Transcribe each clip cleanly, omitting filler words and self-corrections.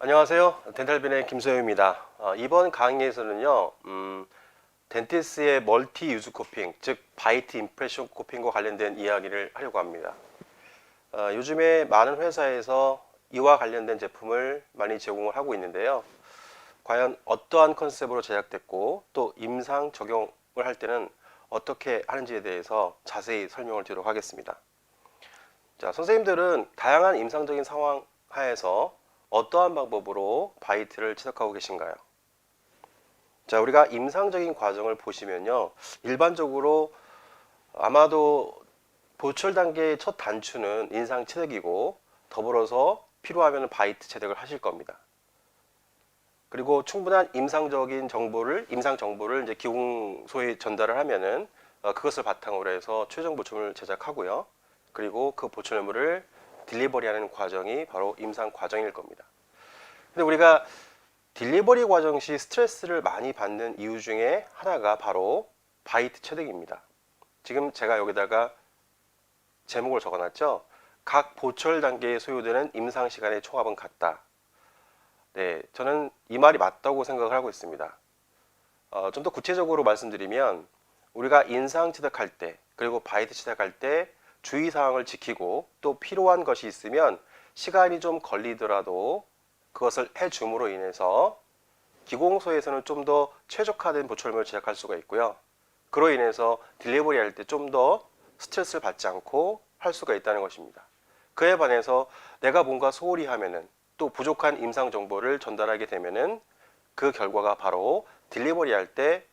안녕하세요. 덴탈빈의 김소영입니다. 이번 강의에서는요, 덴티스의 멀티 유즈 코핑, 즉 바이트 임프레션 코핑과 관련된 이야기를 하려고 합니다. 요즘에 많은 회사에서 이와 관련된 제품을 많이 제공을 하고 있는데요. 과연 어떠한 컨셉으로 제작됐고 또 임상 적용을 할 때는 어떻게 하는지에 대해서 자세히 설명을 드리도록 하겠습니다. 자, 선생님들은 다양한 임상적인 상황 하에서 어떠한 방법으로 바이트를 채석하고 계신가요? 자, 우리가 임상적인 과정을 보시면요, 일반적으로 아마도 보철 단계의 첫 단추는 인상 채색이고 더불어서 필요하면 바이트 채색을 하실 겁니다. 그리고 충분한 임상 정보를 이제 기공소에 전달을 하면은 그것을 바탕으로 해서 최종 보철물을 제작하고요. 그리고 그 보철물을 딜리버리하는 과정이 바로 임상 과정일 겁니다. 근데 우리가 딜리버리 과정 시 스트레스를 많이 받는 이유 중에 하나가 바로 바이트 채색입니다. 지금 제가 여기다가 제목을 적어놨죠. 각 보철 단계에 소요되는 임상 시간의 총합은 같다. 네, 저는 이 말이 맞다고 생각을 하고 있습니다. 좀 더 구체적으로 말씀드리면 우리가 인상 채색할 때 그리고 바이트 채색할 때 주의사항을 지키고 또 필요한 것이 있으면 시간이 좀 걸리더라도 그것을 해줌으로 인해서 기공소에서는 좀 더 최적화된 보철물을 제작할 수가 있고요. 그로 인해서 딜리버리 할 때 좀 더 스트레스를 받지 않고 할 수가 있다는 것입니다. 그에 반해서 내가 뭔가 소홀히 하면은 또 부족한 임상 정보를 전달하게 되면은 그 결과가 바로 딜리버리 할 때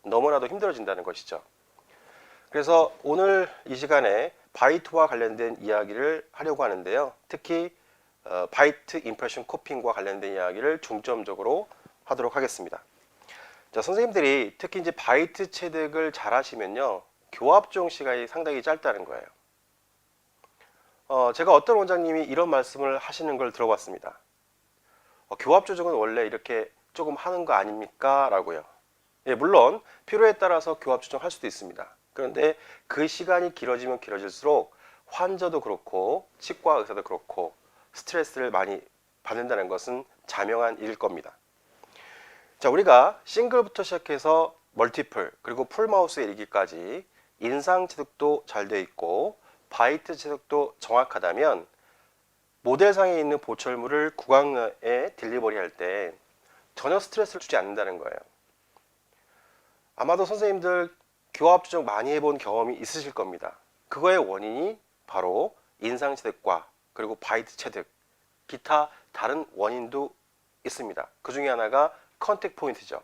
너무나도 힘들어진다는 것이죠. 그래서 오늘 이 시간에 바이트와 관련된 이야기를 하려고 하는데요. 특히 바이트 임프레션 코핑과 관련된 이야기를 중점적으로 하도록 하겠습니다. 자, 선생님들이 특히 이제 바이트 체득을 잘 하시면요, 교합 중 시간이 상당히 짧다는 거예요. 제가 어떤 원장님이 이런 말씀을 하시는 걸 들어봤습니다. 교합 조정은 원래 이렇게 조금 하는 거 아닙니까? 라고요. 예, 물론 필요에 따라서 교합 조정할 수도 있습니다. 그런데 그 시간이 길어지면 길어질수록 환자도 그렇고 치과 의사도 그렇고 스트레스를 많이 받는다는 것은 자명한 일일 겁니다. 자, 우리가 싱글부터 시작해서 멀티플 그리고 풀마우스에 이르기까지 인상 채색도 잘 되어 있고 바이트 채색도 정확하다면 모델상에 있는 보철물을 구강내에 딜리버리 할 때 전혀 스트레스를 주지 않는다는 거예요. 아마도 선생님들 교합 조정 많이 해본 경험이 있으실 겁니다. 그거의 원인이 바로 인상 채색과 그리고 바이트 채색, 기타 다른 원인도 있습니다. 그 중에 하나가 컨택 포인트죠.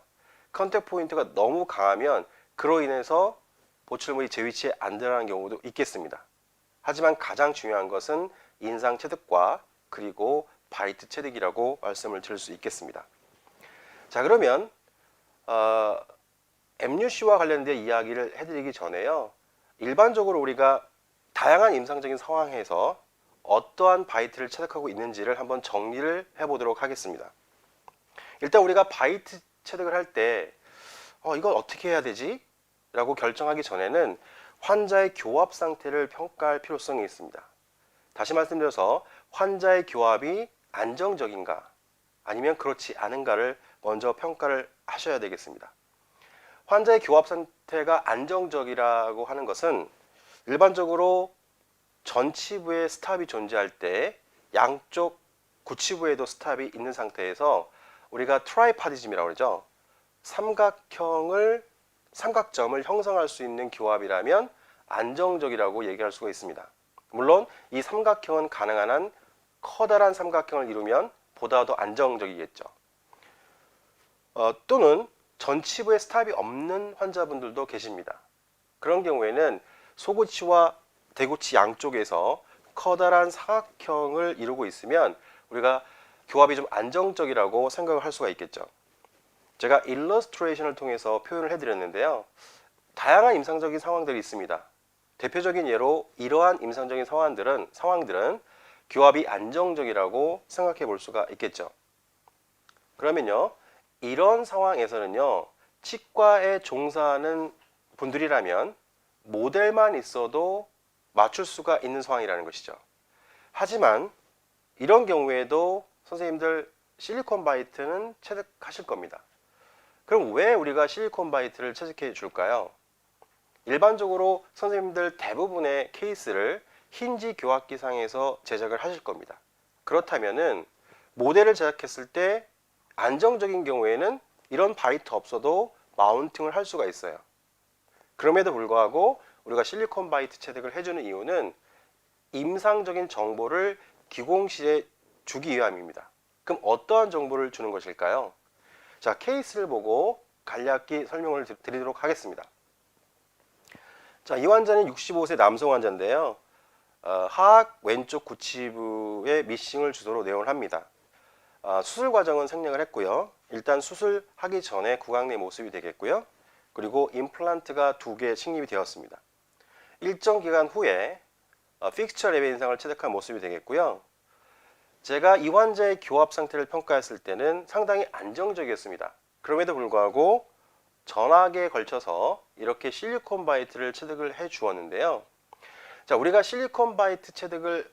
컨택 포인트가 너무 강하면 그로 인해서 보철물이 제 위치에 안 들어가는 경우도 있겠습니다. 하지만 가장 중요한 것은 인상 채득과 그리고 바이트 채득이라고 말씀을 드릴 수 있겠습니다. 자, 그러면 MUC와 관련된 이야기를 해드리기 전에요, 일반적으로 우리가 다양한 임상적인 상황에서 어떠한 바이트를 채택하고 있는지를 한번 정리를 해보도록 하겠습니다. 일단 우리가 바이트 채택을 할 때 이건 어떻게 해야 되지? 라고 결정하기 전에는 환자의 교합 상태를 평가할 필요성이 있습니다. 다시 말씀드려서 환자의 교합이 안정적인가 아니면 그렇지 않은가를 먼저 평가를 하셔야 되겠습니다. 환자의 교합 상태가 안정적이라고 하는 것은 일반적으로 전치부에 스탑이 존재할 때 양쪽 구치부에도 스탑이 있는 상태에서 우리가 트라이파디즘이라고 그러죠. 삼각점을 형성할 수 있는 교합이라면 안정적이라고 얘기할 수가 있습니다. 물론 이 삼각형은 가능한 한 커다란 삼각형을 이루면 보다 더 안정적이겠죠. 또는 전치부에 스탑이 없는 환자분들도 계십니다. 그런 경우에는 소구치와 대구치 양쪽에서 커다란 사각형을 이루고 있으면 우리가 교합이 좀 안정적이라고 생각을 할 수가 있겠죠. 제가 일러스트레이션을 통해서 표현을 해드렸는데요. 다양한 임상적인 상황들이 있습니다. 대표적인 예로 이러한 임상적인 상황들은 교합이 안정적이라고 생각해 볼 수가 있겠죠. 그러면요, 이런 상황에서는요, 치과에 종사하는 분들이라면 모델만 있어도 맞출 수가 있는 상황이라는 것이죠. 하지만 이런 경우에도 선생님들 실리콘 바이트는 체득하실 겁니다. 그럼 왜 우리가 실리콘 바이트를 체득해 줄까요? 일반적으로 선생님들 대부분의 케이스를 힌지 교합기상에서 제작을 하실 겁니다. 그렇다면은 모델을 제작했을 때 안정적인 경우에는 이런 바이트 없어도 마운팅을 할 수가 있어요. 그럼에도 불구하고 우리가 실리콘 바이트 체득을 해주는 이유는 임상적인 정보를 기공실에 주기 위함입니다. 그럼 어떠한 정보를 주는 것일까요? 자, 케이스를 보고 간략히 설명을 드리도록 하겠습니다. 자, 이 환자는 65세 남성 환자인데요. 하악 왼쪽 구치부에 미싱을 주소로 내원을 합니다. 수술 과정은 생략을 했고요. 일단 수술하기 전에 구강내 모습이 되겠고요. 그리고 임플란트가 2개 식립이 되었습니다. 일정 기간 후에 픽스처 레벨 인상을 체득한 모습이 되겠고요. 제가 이 환자의 교합 상태를 평가했을 때는 상당히 안정적이었습니다. 그럼에도 불구하고 전학에 걸쳐서 이렇게 실리콘 바이트를 체득을 해 주었는데요. 자, 우리가 실리콘 바이트 체득을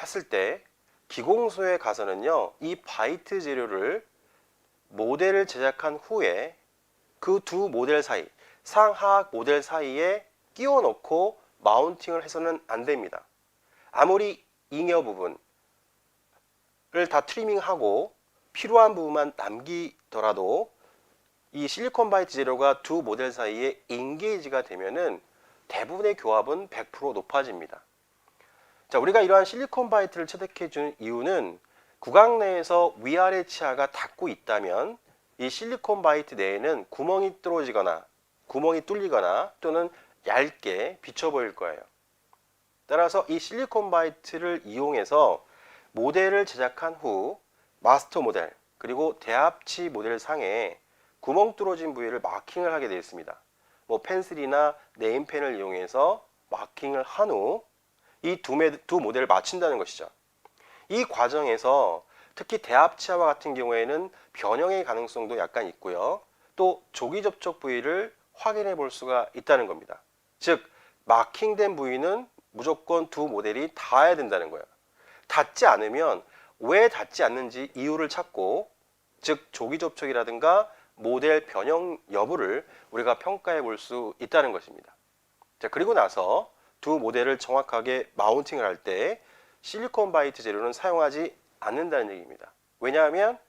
했을 때 기공소에 가서는요, 이 바이트 재료를 모델을 제작한 후에 그 두 모델 사이, 상하악 모델 사이에 끼워 넣고 마운팅을 해서는 안 됩니다. 아무리 잉여 부분을 다 트리밍하고 필요한 부분만 남기더라도 이 실리콘 바이트 재료가 두 모델 사이에 인게이지가 되면은 대부분의 교합은 100% 높아집니다. 자, 우리가 이러한 실리콘 바이트를 체득해 주는 이유는 구강 내에서 위아래 치아가 닿고 있다면 이 실리콘 바이트 내에는 구멍이 뚫어지거나 구멍이 뚫리거나 또는 얇게 비쳐 보일 거예요. 따라서 이 실리콘 바이트를 이용해서 모델을 제작한 후 마스터 모델 그리고 대합치 모델 상에 구멍 뚫어진 부위를 마킹을 하게 되어 있습니다. 뭐 펜슬이나 네임펜을 이용해서 마킹을 한 후 이 두 모델을 맞춘다는 것이죠. 이 과정에서 특히 대합치아와 같은 경우에는 변형의 가능성도 약간 있고요. 또 조기 접촉 부위를 확인해 볼 수가 있다는 겁니다. 즉 마킹된 부위는 무조건 두 모델이 닿아야 된다는 거예요. 닿지 않으면 왜 닿지 않는지 이유를 찾고, 즉 조기 접촉이라든가 모델 변형 여부를 우리가 평가해 볼 수 있다는 것입니다. 자, 그리고 나서 두 모델을 정확하게 마운팅을 할 때 실리콘 바이트 재료는 사용하지 않는다는 얘기입니다. 왜냐하면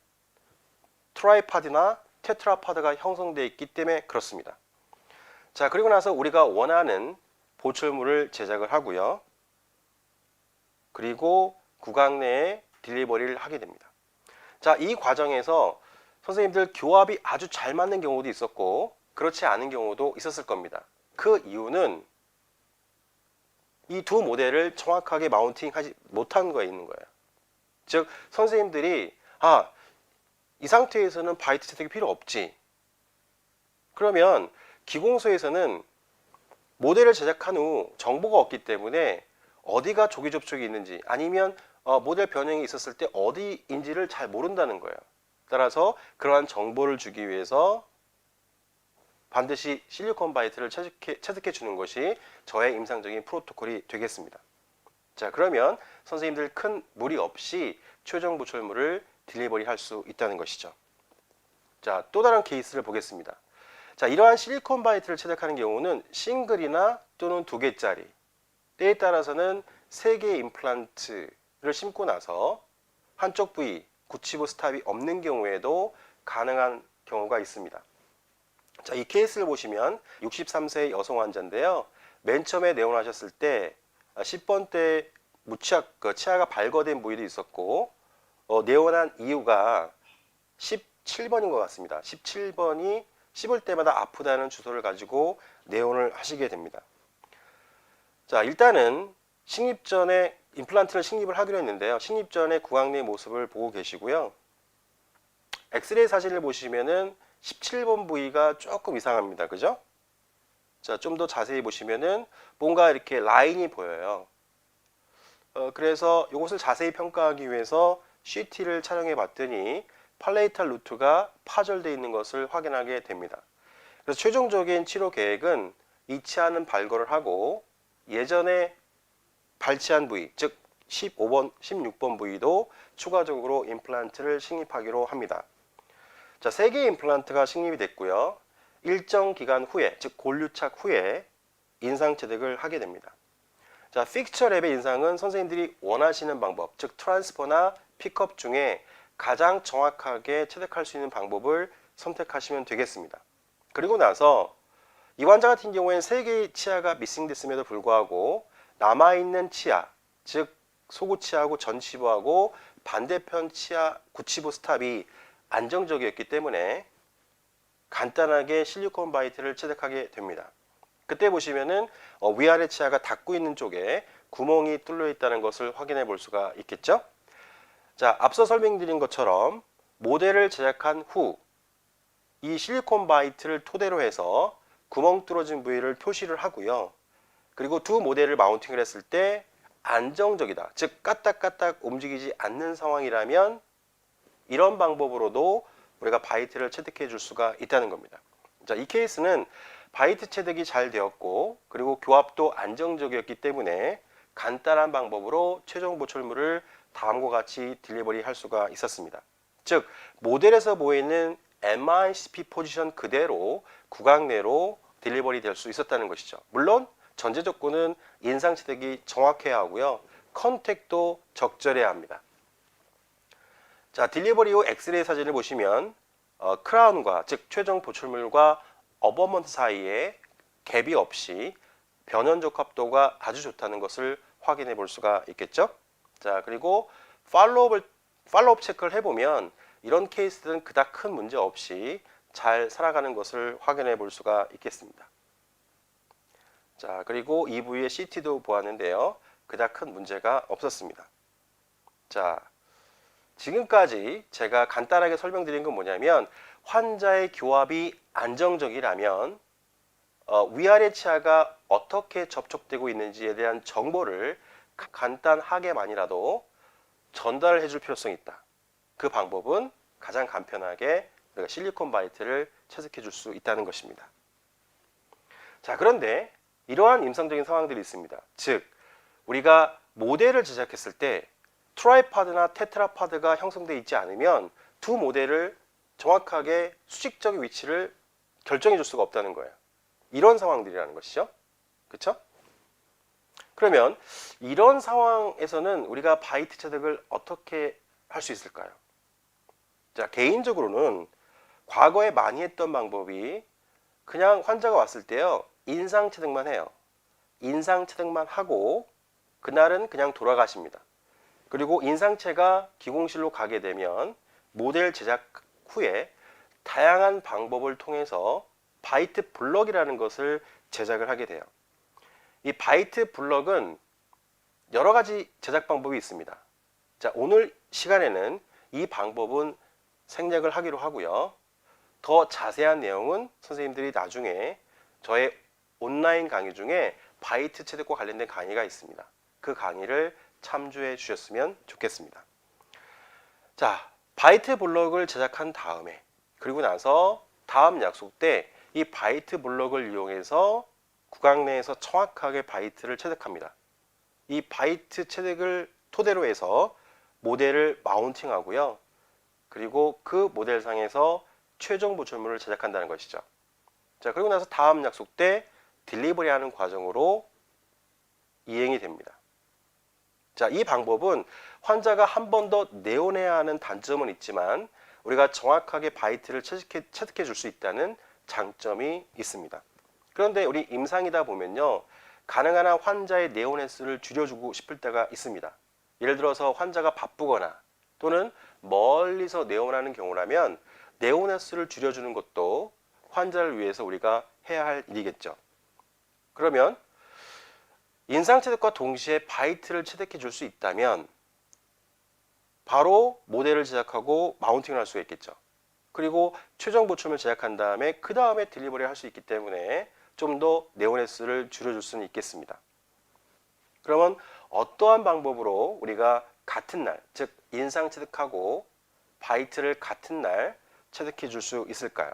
트라이파드나 테트라파드가 형성되어 있기 때문에 그렇습니다. 자, 그리고 나서 우리가 원하는 보철물을 제작을 하고요. 그리고 구강 내에 딜리버리를 하게 됩니다. 자, 이 과정에서 선생님들 교합이 아주 잘 맞는 경우도 있었고 그렇지 않은 경우도 있었을 겁니다. 그 이유는 이 두 모델을 정확하게 마운팅하지 못한 거에 있는 거예요. 즉 선생님들이 이 상태에서는 바이트 채택이 필요 없지. 그러면 기공소에서는 모델을 제작한 후 정보가 없기 때문에 어디가 조기 접촉이 있는지 아니면 모델 변형이 있었을 때 어디인지를 잘 모른다는 거예요. 따라서 그러한 정보를 주기 위해서 반드시 실리콘 바이트를 체득해 주는 것이 저의 임상적인 프로토콜이 되겠습니다. 자, 그러면 선생님들 큰 무리 없이 최종 보철물을 딜리버리 할 수 있다는 것이죠. 자, 또 다른 케이스를 보겠습니다. 자, 이러한 실리콘 바이트를 체득하는 경우는 싱글이나 또는 2개짜리, 때에 따라서는 3개의 임플란트를 심고 나서 한쪽 부위, 구치부 스탑이 없는 경우에도 가능한 경우가 있습니다. 자, 이 케이스를 보시면 63세 여성 환자인데요. 맨 처음에 내원하셨을 때 10번 때 치아가 발거된 부위도 있었고 내원한 이유가 17번인 것 같습니다. 17번이 씹을 때마다 아프다는 주소를 가지고 내원을 하시게 됩니다. 자, 일단은 식립 전에 임플란트를 식립을 하기로 했는데요. 식립 전에 구강내 모습을 보고 계시고요. 엑스레이 사진을 보시면은 17번 부위가 조금 이상합니다. 그죠? 자, 좀 더 자세히 보시면은 뭔가 이렇게 라인이 보여요. 그래서 이것을 자세히 평가하기 위해서 CT를 촬영해 봤더니 팔레이탈 루트가 파절되어 있는 것을 확인하게 됩니다. 그래서 최종적인 치료 계획은 이 치아는 발거를 하고 예전에 발치한 부위, 즉 15번, 16번 부위도 추가적으로 임플란트를 식립하기로 합니다. 자, 3개의 임플란트가 식립이 됐고요. 일정 기간 후에, 즉 골유착 후에 인상체득을 하게 됩니다. 자, 픽처 랩의 인상은 선생님들이 원하시는 방법, 즉 트랜스퍼나 픽업 중에 가장 정확하게 체득할 수 있는 방법을 선택하시면 되겠습니다. 그리고 나서 이 환자 같은 경우에는 3개의 치아가 미싱됐음에도 불구하고 남아있는 치아, 즉 소구치아하고 전치부하고 반대편 치아 구치부 스탑이 안정적이었기 때문에 간단하게 실리콘 바이트를 체득하게 됩니다. 그때 보시면은 위아래 치아가 닿고 있는 쪽에 구멍이 뚫려 있다는 것을 확인해 볼 수가 있겠죠. 자, 앞서 설명드린 것처럼 모델을 제작한 후 이 실리콘 바이트를 토대로 해서 구멍 뚫어진 부위를 표시를 하고요. 그리고 두 모델을 마운팅을 했을 때 안정적이다, 즉 까딱까딱 움직이지 않는 상황이라면 이런 방법으로도 우리가 바이트를 체득해 줄 수가 있다는 겁니다. 자, 이 케이스는 바이트 체득이 잘 되었고 그리고 교합도 안정적이었기 때문에 간단한 방법으로 최종 보철물을 다음과 같이 딜리버리 할 수가 있었습니다. 즉 모델에서 보이는 MICP 포지션 그대로 구강 내로 딜리버리 될 수 있었다는 것이죠. 물론 전제 조건은 인상 체득이 정확해야 하고요. 컨택도 적절해야 합니다. 자, 딜리버리 후 엑스레이 사진을 보시면 크라운과 즉 최종 보철물과 어버먼트 사이에 갭이 없이 변형 적합도가 아주 좋다는 것을 확인해 볼 수가 있겠죠. 자, 그리고 팔로우업 체크를 해보면 이런 케이스들은 그닥 큰 문제 없이 잘 살아가는 것을 확인해 볼 수가 있겠습니다. 자, 그리고 이 부위의 CT도 보았는데요. 그닥 큰 문제가 없었습니다. 자, 지금까지 제가 간단하게 설명드린 건 뭐냐면 환자의 교합이 안정적이라면 위아래 치아가 어떻게 접촉되고 있는지에 대한 정보를 간단하게만이라도 전달을 해줄 필요성이 있다. 그 방법은 가장 간편하게 우리가 실리콘 바이트를 채색해 줄 수 있다는 것입니다. 자, 그런데 이러한 임상적인 상황들이 있습니다. 즉 우리가 모델을 제작했을 때 트라이파드나 테트라파드가 형성되어 있지 않으면 두 모델을 정확하게 수직적인 위치를 결정해 줄 수가 없다는 거예요. 이런 상황들이라는 것이죠. 그렇죠? 그러면 이런 상황에서는 우리가 바이트 체득을 어떻게 할 수 있을까요? 자, 개인적으로는 과거에 많이 했던 방법이 그냥 환자가 왔을 때요. 인상 체득만 해요. 인상 체득만 하고 그날은 그냥 돌아가십니다. 그리고 인상체가 기공실로 가게 되면 모델 제작 후에 다양한 방법을 통해서 바이트 블럭이라는 것을 제작을 하게 돼요. 이 바이트 블럭은 여러 가지 제작 방법이 있습니다. 자, 오늘 시간에는 이 방법은 생략을 하기로 하고요. 더 자세한 내용은 선생님들이 나중에 저의 온라인 강의 중에 바이트 체득과 관련된 강의가 있습니다. 그 강의를 참조해 주셨으면 좋겠습니다. 자, 바이트 블럭을 제작한 다음에 그리고 나서 다음 약속 때 이 바이트 블럭을 이용해서 구강 내에서 정확하게 바이트를 체득합니다. 이 바이트 체득을 토대로 해서 모델을 마운팅 하고요. 그리고 그 모델상에서 최종 보철물을 제작한다는 것이죠. 자, 그리고 나서 다음 약속 때 딜리버리 하는 과정으로 이행이 됩니다. 자, 이 방법은 환자가 한 번 더 내원해야 하는 단점은 있지만 우리가 정확하게 바이트를 체득해 줄 수 있다는 장점이 있습니다. 그런데 우리 임상이다 보면요. 가능한 한 환자의 네온 횟수를 줄여주고 싶을 때가 있습니다. 예를 들어서 환자가 바쁘거나 또는 멀리서 내원하는 경우라면 네온 횟수를 줄여주는 것도 환자를 위해서 우리가 해야 할 일이겠죠. 그러면 인상 체득과 동시에 바이트를 체득해 줄 수 있다면 바로 모델을 제작하고 마운팅을 할 수가 있겠죠. 그리고 최종 보충을 제작한 다음에 그 다음에 딜리버리를 할 수 있기 때문에 좀 더 네온 횟수를 줄여줄 수는 있겠습니다. 그러면 어떠한 방법으로 우리가 같은 날, 즉 인상 체득하고 바이트를 같은 날 체득해 줄 수 있을까요?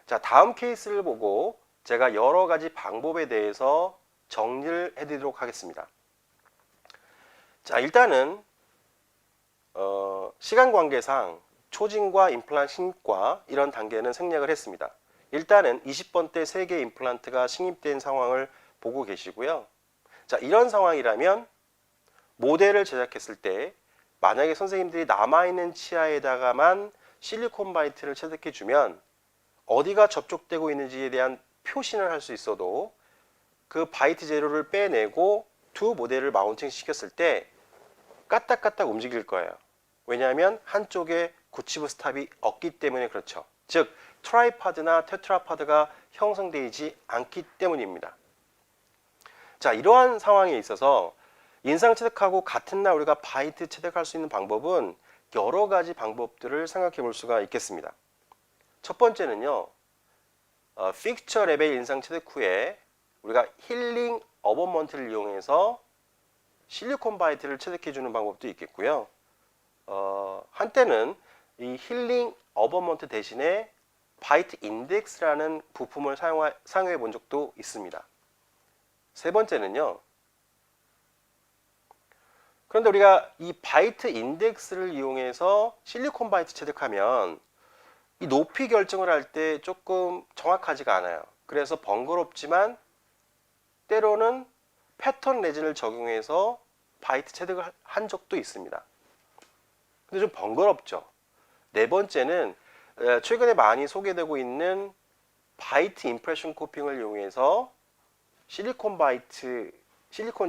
자, 다음 케이스를 보고 제가 여러 가지 방법에 대해서 정리를 해드리도록 하겠습니다. 자, 일단은 시간 관계상 초진과 임플란트 식립과 이런 단계는 생략을 했습니다. 일단은 20번대 3개 임플란트가 식립된 상황을 보고 계시고요. 자, 이런 상황이라면 모델을 제작했을 때 만약에 선생님들이 남아있는 치아에다가만 실리콘 바이트를 채택해 주면 어디가 접촉되고 있는지에 대한 표시는 할 수 있어도 그 바이트 재료를 빼내고 두 모델을 마운팅 시켰을 때 까딱까딱 움직일 거예요. 왜냐하면 한쪽에 구치부 스탑이 없기 때문에 그렇죠. 즉 트라이파드나 테트라파드가 형성되지 않기 때문입니다. 자, 이러한 상황에 있어서 인상 채택하고 같은 날 우리가 바이트 채택할 수 있는 방법은 여러 가지 방법들을 생각해 볼 수가 있겠습니다. 첫 번째는요, 픽처 레벨 인상 채택 후에 우리가 힐링 어버먼트를 이용해서 실리콘 바이트를 채택해 주는 방법도 있겠고요. 한때는 이 힐링 어버먼트 대신에 바이트 인덱스라는 부품을 사용해 본 적도 있습니다. 세 번째는요, 그런데 우리가 이 바이트 인덱스를 이용해서 실리콘 바이트 채택하면 이 높이 결정을 할 때 조금 정확하지가 않아요. 그래서 번거롭지만 때로는 패턴 레진을 적용해서 바이트 채택을 한 적도 있습니다. 근데 좀 번거롭죠. 네 번째는 최근에 많이 소개되고 있는 바이트 임프레션 코핑을 이용해서 실리콘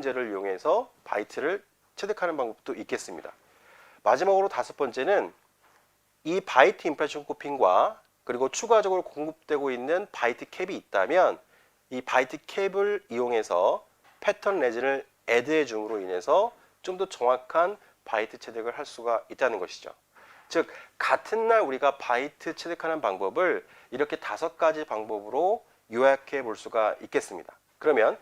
젤을 이용해서 바이트를 채택하는 방법도 있겠습니다. 마지막으로 다섯 번째는 이 바이트 임프레션 코핑과 그리고 추가적으로 공급되고 있는 바이트 캡이 있다면 이 바이트 캡을 이용해서 패턴 레진을 애드해 줌으로 인해서 좀 더 정확한 바이트 채택을 할 수가 있다는 것이죠. 즉 같은 날 우리가 바이트 채택하는 방법을 이렇게 5가지 방법으로 요약해 볼 수가 있겠습니다. 그러면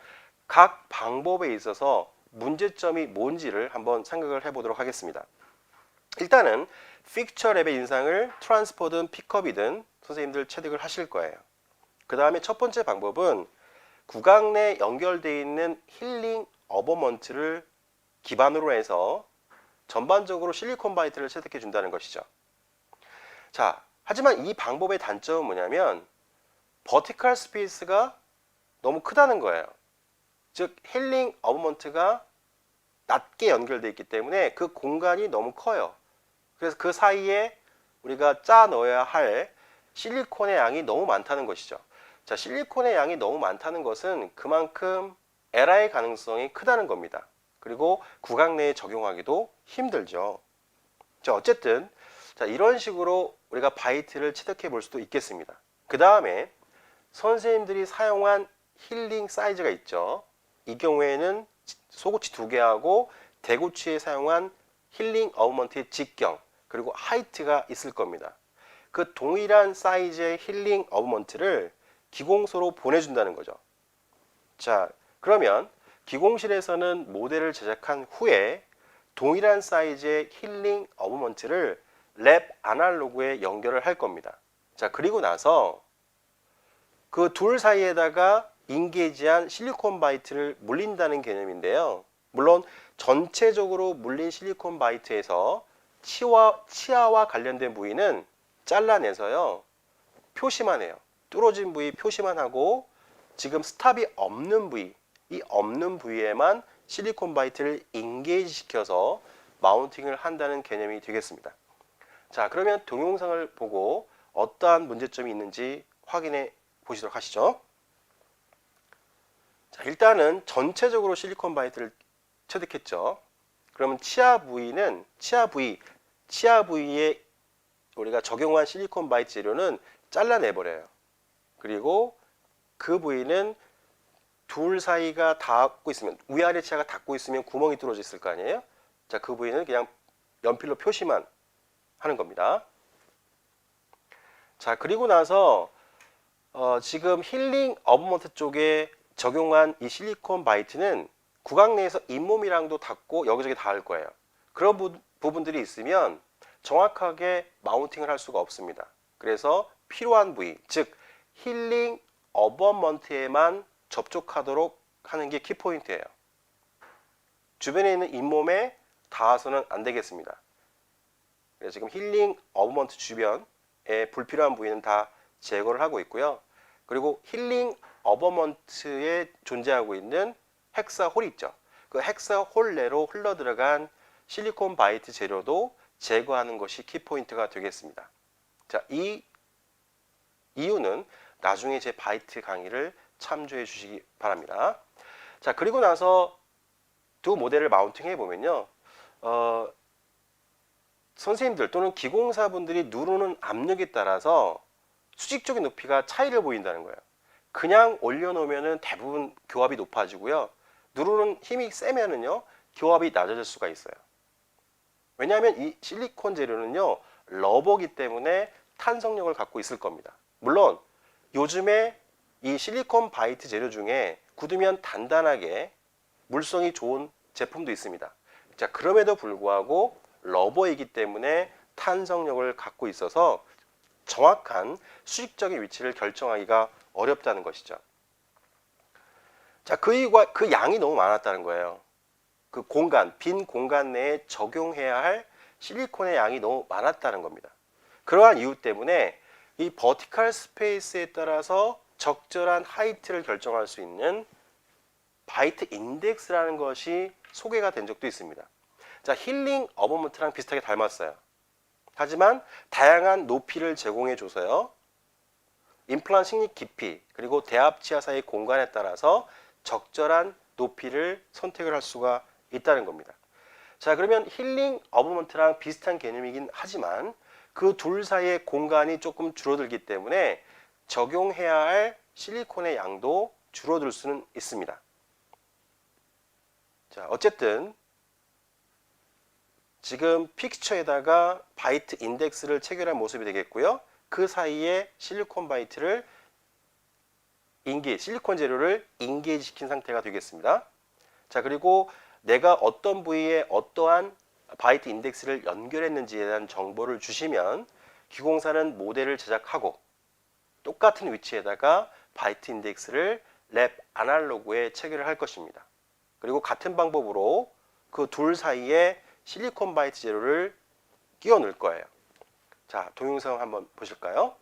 각 방법에 있어서 문제점이 뭔지를 한번 생각을 해보도록 하겠습니다. 일단은 픽처 랩의 인상을 트랜스퍼든 픽업이든 선생님들 채택을 하실 거예요. 그 다음에 첫 번째 방법은 구강 내 연결되어 있는 힐링 어버먼트를 기반으로 해서 전반적으로 실리콘 바이트를 채택해 준다는 것이죠. 자, 하지만 이 방법의 단점은 뭐냐면 버티컬 스페이스가 너무 크다는 거예요. 즉 힐링 어버먼트가 낮게 연결되어 있기 때문에 그 공간이 너무 커요. 그래서 그 사이에 우리가 짜 넣어야 할 실리콘의 양이 너무 많다는 것이죠. 자, 실리콘의 양이 너무 많다는 것은 그만큼 에러의 가능성이 크다는 겁니다. 그리고 구강 내에 적용하기도 힘들죠. 자, 어쨌든 자, 이런 식으로 우리가 바이트를 채택해 볼 수도 있겠습니다. 그 다음에 선생님들이 사용한 힐링 사이즈가 있죠. 이 경우에는 소구치 2개하고 대구치에 사용한 힐링 어버먼트의 직경 그리고 하이트가 있을 겁니다. 그 동일한 사이즈의 힐링 어버먼트를 기공소로 보내준다는 거죠. 자, 그러면 기공실에서는 모델을 제작한 후에 동일한 사이즈의 힐링 어버먼트를 랩 아날로그에 연결을 할 겁니다. 자, 그리고 나서 그 둘 사이에다가 인게이지한 실리콘 바이트를 물린다는 개념인데요. 물론 전체적으로 물린 실리콘 바이트에서 치아와 관련된 부위는 잘라내서요. 표시만 해요. 뚫어진 부위 표시만 하고 지금 스탑이 없는 부위, 이 없는 부위에만 실리콘 바이트를 인게이지 시켜서 마운팅을 한다는 개념이 되겠습니다. 자, 그러면 동영상을 보고 어떠한 문제점이 있는지 확인해 보시도록 하시죠. 자, 일단은 전체적으로 실리콘 바이트를 채택했죠. 그러면 치아 부위에 우리가 적용한 실리콘 바이트 재료는 잘라내버려요. 그리고 그 부위는 둘 사이가 닿고 있으면, 위아래 치아가 닿고 있으면 구멍이 뚫어져 있을 거 아니에요? 자, 그 부위는 그냥 연필로 표시만 하는 겁니다. 자, 그리고 나서 지금 힐링 어버먼트 쪽에 적용한 이 실리콘 바이트는 구강 내에서 잇몸이랑도 닿고 여기저기 닿을 거예요. 그런 부분들이 있으면 정확하게 마운팅을 할 수가 없습니다. 그래서 필요한 부위, 즉 힐링 어버먼트에만 접촉하도록 하는 게 키포인트예요. 주변에 있는 잇몸에 닿아서는 안 되겠습니다. 그래서 지금 힐링 어버먼트 주변에 불필요한 부위는 다 제거를 하고 있고요. 그리고 힐링 어버먼트에 존재하고 있는 헥사홀이 있죠. 그 헥사홀 내로 흘러 들어간 실리콘 바이트 재료도 제거하는 것이 키포인트가 되겠습니다. 자, 이 이유는 나중에 제 바이트 강의를 참조해 주시기 바랍니다. 자, 그리고 나서 두 모델을 마운팅 해보면요. 선생님들 또는 기공사분들이 누르는 압력에 따라서 수직적인 높이가 차이를 보인다는 거예요. 그냥 올려놓으면 대부분 교합이 높아지고요. 누르는 힘이 세면은요, 교합이 낮아질 수가 있어요. 왜냐하면 이 실리콘 재료는요, 러버기 때문에 탄성력을 갖고 있을 겁니다. 물론 요즘에 이 실리콘 바이트 재료 중에 굳으면 단단하게 물성이 좋은 제품도 있습니다. 자, 그럼에도 불구하고 러버이기 때문에 탄성력을 갖고 있어서 정확한 수직적인 위치를 결정하기가 어렵다는 것이죠. 자, 그 양이 너무 많았다는 거예요. 그 공간, 빈 공간 내에 적용해야 할 실리콘의 양이 너무 많았다는 겁니다. 그러한 이유 때문에 이 버티컬 스페이스에 따라서 적절한 하이트를 결정할 수 있는 바이트 인덱스라는 것이 소개가 된 적도 있습니다. 자, 힐링 어버먼트랑 비슷하게 닮았어요. 하지만 다양한 높이를 제공해 줘서요. 임플란트 식립 깊이 그리고 대합 치아 사이 공간에 따라서 적절한 높이를 선택을 할 수가 있다는 겁니다. 자, 그러면 힐링 어버먼트랑 비슷한 개념이긴 하지만 그 둘 사이의 공간이 조금 줄어들기 때문에 적용해야 할 실리콘의 양도 줄어들 수는 있습니다. 자, 어쨌든 지금 픽스처에다가 바이트 인덱스를 체결한 모습이 되겠고요. 그 사이에 실리콘 바이트를 실리콘 재료를 인게이지 시킨 상태가 되겠습니다. 자, 그리고 내가 어떤 부위에 어떠한 바이트 인덱스를 연결했는지에 대한 정보를 주시면 기공사는 모델을 제작하고 똑같은 위치에다가 바이트 인덱스를 랩 아날로그에 체결을 할 것입니다. 그리고 같은 방법으로 그 둘 사이에 실리콘 바이트 재료를 끼워 넣을 거예요. 자, 동영상 한번 보실까요?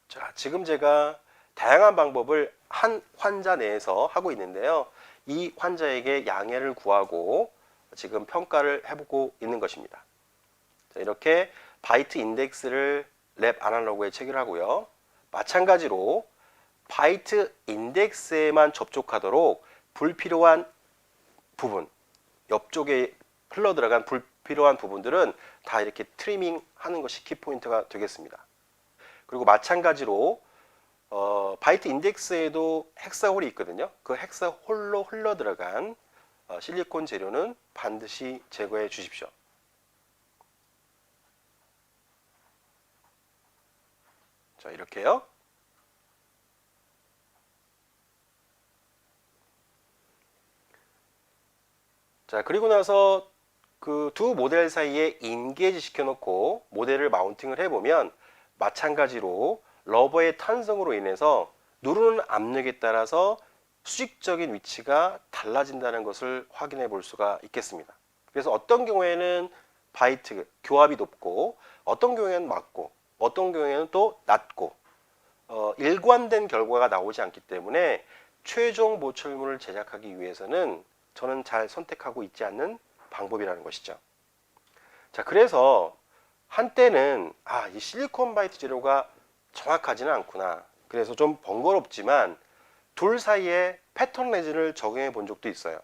자, 지금 제가 다양한 방법을 한 환자 내에서 하고 있는데요. 이 환자에게 양해를 구하고 지금 평가를 해보고 있는 것입니다. 자, 이렇게 바이트 인덱스를 랩 아날로그에 체결하고요. 마찬가지로 바이트 인덱스에만 접촉하도록 불필요한 부분, 옆쪽에 흘러 들어간 불필요한 부분들은 다 이렇게 트리밍 하는 것이 키포인트가 되겠습니다. 그리고 마찬가지로 바이트 인덱스에도 헥사홀이 있거든요. 그 헥사홀로 흘러 들어간 실리콘 재료는 반드시 제거해 주십시오. 자, 이렇게요. 자, 그리고 나서 그 두 모델 사이에 인게이지 시켜놓고 모델을 마운팅을 해보면 마찬가지로 러버의 탄성으로 인해서 누르는 압력에 따라서 수직적인 위치가 달라진다는 것을 확인해 볼 수가 있겠습니다. 그래서 어떤 경우에는 바이트 교합이 높고 어떤 경우에는 낮고 어떤 경우에는 또 낮고 일관된 결과가 나오지 않기 때문에 최종 모철물을 제작하기 위해서는 저는 잘 선택하고 있지 않는 방법이라는 것이죠. 자, 그래서 한때는 이 실리콘 바이트 재료가 정확하지는 않구나. 그래서 좀 번거롭지만 둘 사이에 패턴 레진을 적용해 본 적도 있어요.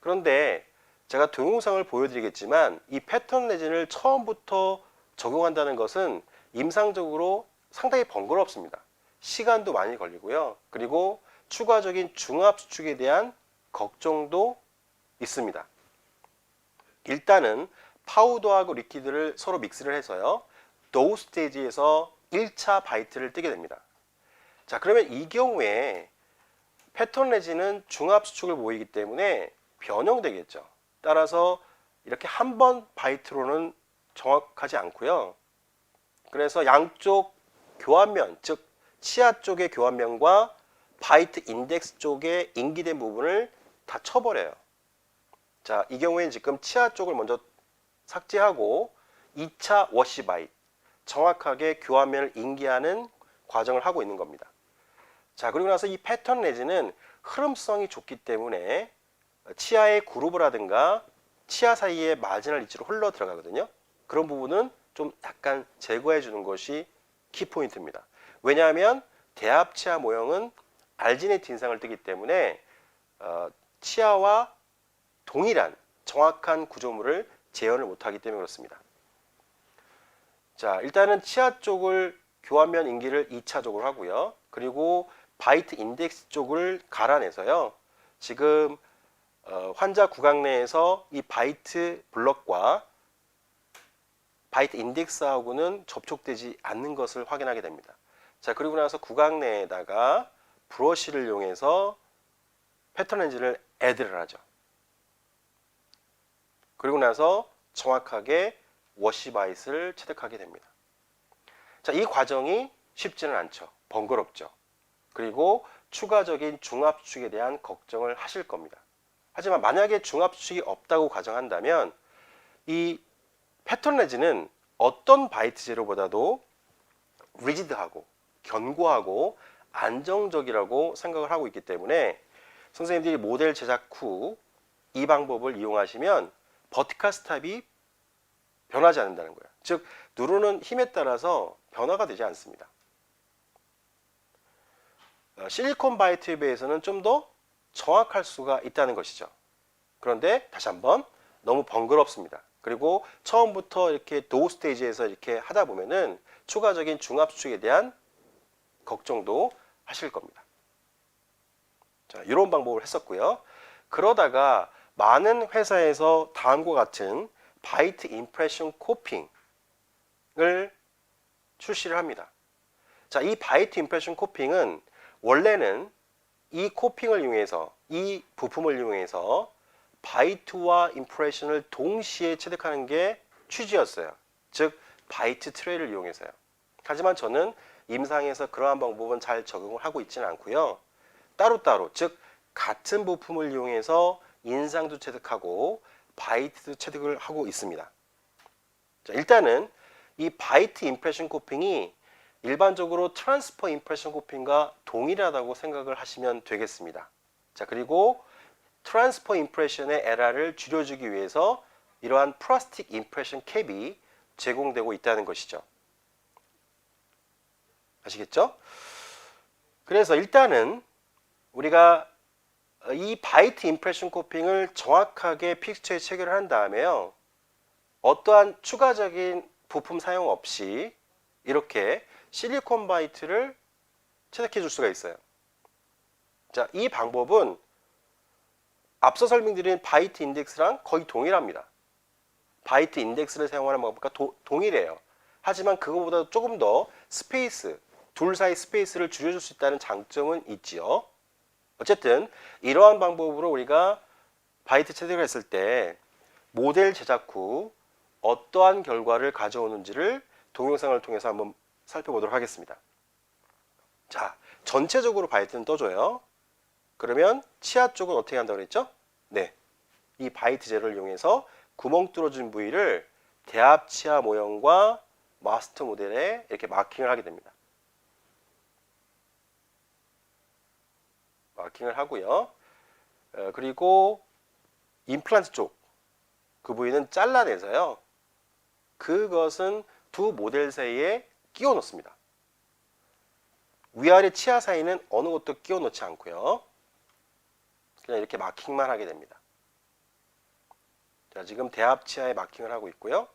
그런데 제가 동영상을 보여드리겠지만 이 패턴 레진을 처음부터 적용한다는 것은 임상적으로 상당히 번거롭습니다. 시간도 많이 걸리고요. 그리고 추가적인 중압 수축에 대한 걱정도 있습니다. 일단은 파우더하고 리퀴드를 서로 믹스를 해서요. 도우 스테이지에서 1차 바이트를 뜨게 됩니다. 자, 그러면 이 경우에 패턴 레진은 중압 수축을 보이기 때문에 변형되겠죠. 따라서 이렇게 한 번 바이트로는 정확하지 않고요. 그래서 양쪽 교환면, 즉 치아 쪽의 교환면과 바이트 인덱스 쪽에 인기된 부분을 다 쳐버려요. 자, 이 경우에는 지금 치아 쪽을 먼저 삭제하고 2차 워시 바이트, 정확하게 교환면을 인계하는 과정을 하고 있는 겁니다. 자, 그리고 나서 이 패턴 레진은 흐름성이 좋기 때문에 치아의 그루브라든가 치아 사이에 마지널 릿지로 흘러 들어가거든요. 그런 부분은 좀 약간 제거해 주는 것이 키포인트입니다. 왜냐하면 대합 치아 모형은 알지네이트 인상을 띠기 때문에 치아와 동일한 정확한 구조물을 재현을 못하기 때문에 그렇습니다. 자, 일단은 치아 쪽을 교환면 인기를 2차적으로 하고요. 그리고 바이트 인덱스 쪽을 갈아내서요. 지금 환자 구강 내에서 이 바이트 블럭과 바이트 인덱스하고는 접촉되지 않는 것을 확인하게 됩니다. 자, 그리고 나서 구강 내에다가 브러쉬를 이용해서 패턴 렌즈를 애드를 하죠. 그리고 나서 정확하게 워시 바이트를 체득하게 됩니다. 자, 이 과정이 쉽지는 않죠. 번거롭죠. 그리고 추가적인 중압수축에 대한 걱정을 하실 겁니다. 하지만 만약에 중압수축이 없다고 가정한다면 이 패턴 레진은 어떤 바이트 재료보다도 리지드하고 견고하고 안정적이라고 생각을 하고 있기 때문에 선생님들이 모델 제작 후 이 방법을 이용하시면 버티컬 스탑이 변하지 않는다는 거예요. 즉 누르는 힘에 따라서 변화가 되지 않습니다. 실리콘 바이트에 비해서는 좀 더 정확할 수가 있다는 것이죠. 그런데 다시 한번 너무 번거롭습니다. 그리고 처음부터 이렇게 도우 스테이지에서 이렇게 하다 보면은 추가적인 중압 수축에 대한 걱정도 하실 겁니다. 자, 이런 방법을 했었고요. 그러다가 많은 회사에서 다음과 같은 바이트 임프레션 코핑을 출시를 합니다. 자, 이 바이트 임프레션 코핑은 원래는 이 코핑을 이용해서 이 부품을 이용해서 바이트와 임프레션을 동시에 체득하는 게 취지였어요. 즉 바이트 트레이를 이용해서요. 하지만 저는 임상에서 그러한 방법은 잘 적용을 하고 있지는 않고요. 따로따로 즉 같은 부품을 이용해서 인상도 체득하고 바이트도 체득을 하고 있습니다. 자, 일단은 이 바이트 임프레션 코핑이 일반적으로 트랜스퍼 임프레션 코핑과 동일하다고 생각을 하시면 되겠습니다. 자, 그리고 트랜스퍼 임프레션의 에러를 줄여주기 위해서 이러한 플라스틱 임프레션 캡이 제공되고 있다는 것이죠. 아시겠죠? 그래서 일단은 우리가 이 바이트 임프레션 코핑을 정확하게 픽스처에 체결을 한 다음에요. 어떠한 추가적인 부품 사용 없이 이렇게 실리콘 바이트를 체득해 줄 수가 있어요. 자, 이 방법은 앞서 설명드린 바이트 인덱스랑 거의 동일합니다. 바이트 인덱스를 사용하는 방법과 동일해요. 하지만 그거보다 조금 더 스페이스, 둘 사이 스페이스를 줄여줄 수 있다는 장점은 있지요. 어쨌든 이러한 방법으로 우리가 바이트 체득을 했을 때 모델 제작 후 어떠한 결과를 가져오는지를 동영상을 통해서 한번 살펴보도록 하겠습니다. 자, 전체적으로 바이트는 떠줘요. 그러면 치아 쪽은 어떻게 한다고 그랬죠? 네, 이 바이트 재료를 이용해서 구멍 뚫어진 부위를 대합 치아 모형과 마스터 모델에 이렇게 마킹을 하게 됩니다. 마킹을 하고요. 그리고 임플란트 쪽 그 부위는 잘라내서요. 그것은 두 모델 사이에 끼워 넣습니다. 위아래 치아 사이는 어느 것도 끼워 넣지 않고요. 그냥 이렇게 마킹만 하게 됩니다. 자, 지금 대합 치아에 마킹을 하고 있고요.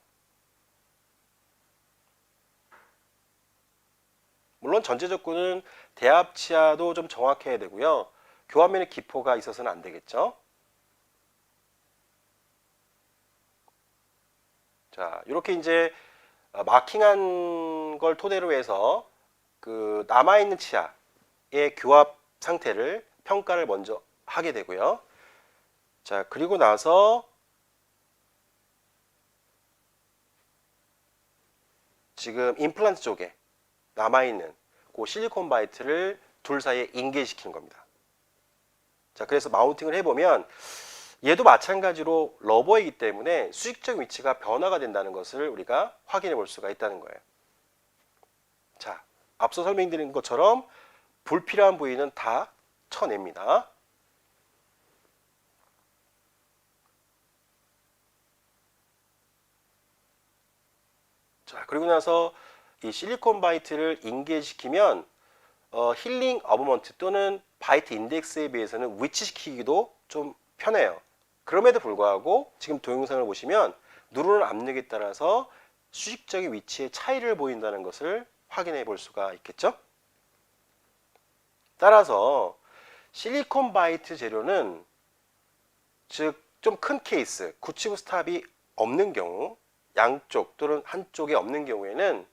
물론 전체 조건은 대합 치아도 좀 정확해야 되고요. 교환면에 기포가 있어서는 안 되겠죠. 자, 이렇게 이제 마킹한 걸 토대로 해서 그 남아있는 치아의 교합 상태를 평가를 먼저 하게 되고요. 자, 그리고 나서 지금 임플란트 쪽에 남아있는 그 실리콘 바이트를 둘 사이에 인계시키는 겁니다. 자, 자, 그래서 마운팅을 해보면 얘도 마찬가지로 러버이기 때문에 수직적 위치가 변화가 된다는 것을 우리가 확인해 볼 수가 있다는 거예요. 자, 앞서 설명드린 것처럼 불필요한 부위는 다 쳐냅니다. 자, 그리고 나서 이 실리콘 바이트를 인계시키면 힐링 어버먼트 또는 바이트 인덱스에 비해서는 위치시키기도 좀 편해요. 그럼에도 불구하고 지금 동영상을 보시면 누르는 압력에 따라서 수직적인 위치의 차이를 보인다는 것을 확인해 볼 수가 있겠죠. 따라서 실리콘 바이트 재료는 즉 좀 큰 케이스, 굳히고 스탑이 없는 경우, 양쪽 또는 한쪽에 없는 경우에는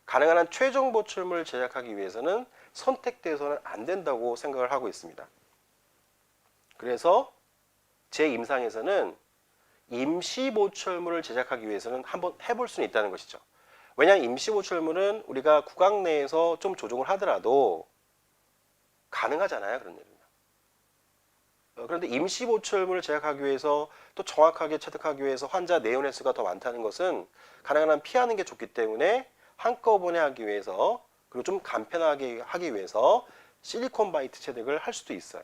가능한 한 최종 보출물을 제작하기 위해서는 선택돼서는 안 된다고 생각을 하고 있습니다. 그래서 제 임상에서는 임시 보출물을 제작하기 위해서는 한번 해볼 수는 있다는 것이죠. 왜냐하면 임시 보출물은 우리가 구강 내에서 좀 조종을 하더라도 가능하잖아요, 그런 일은요. 그런데 임시 보출물을 제작하기 위해서 또 정확하게 체득하기 위해서 환자 내원의 수가 더 많다는 것은 가능한 한 피하는 게 좋기 때문에 한꺼번에 하기 위해서 그리고 좀 간편하게 하기 위해서 실리콘 바이트 체득을 할 수도 있어요.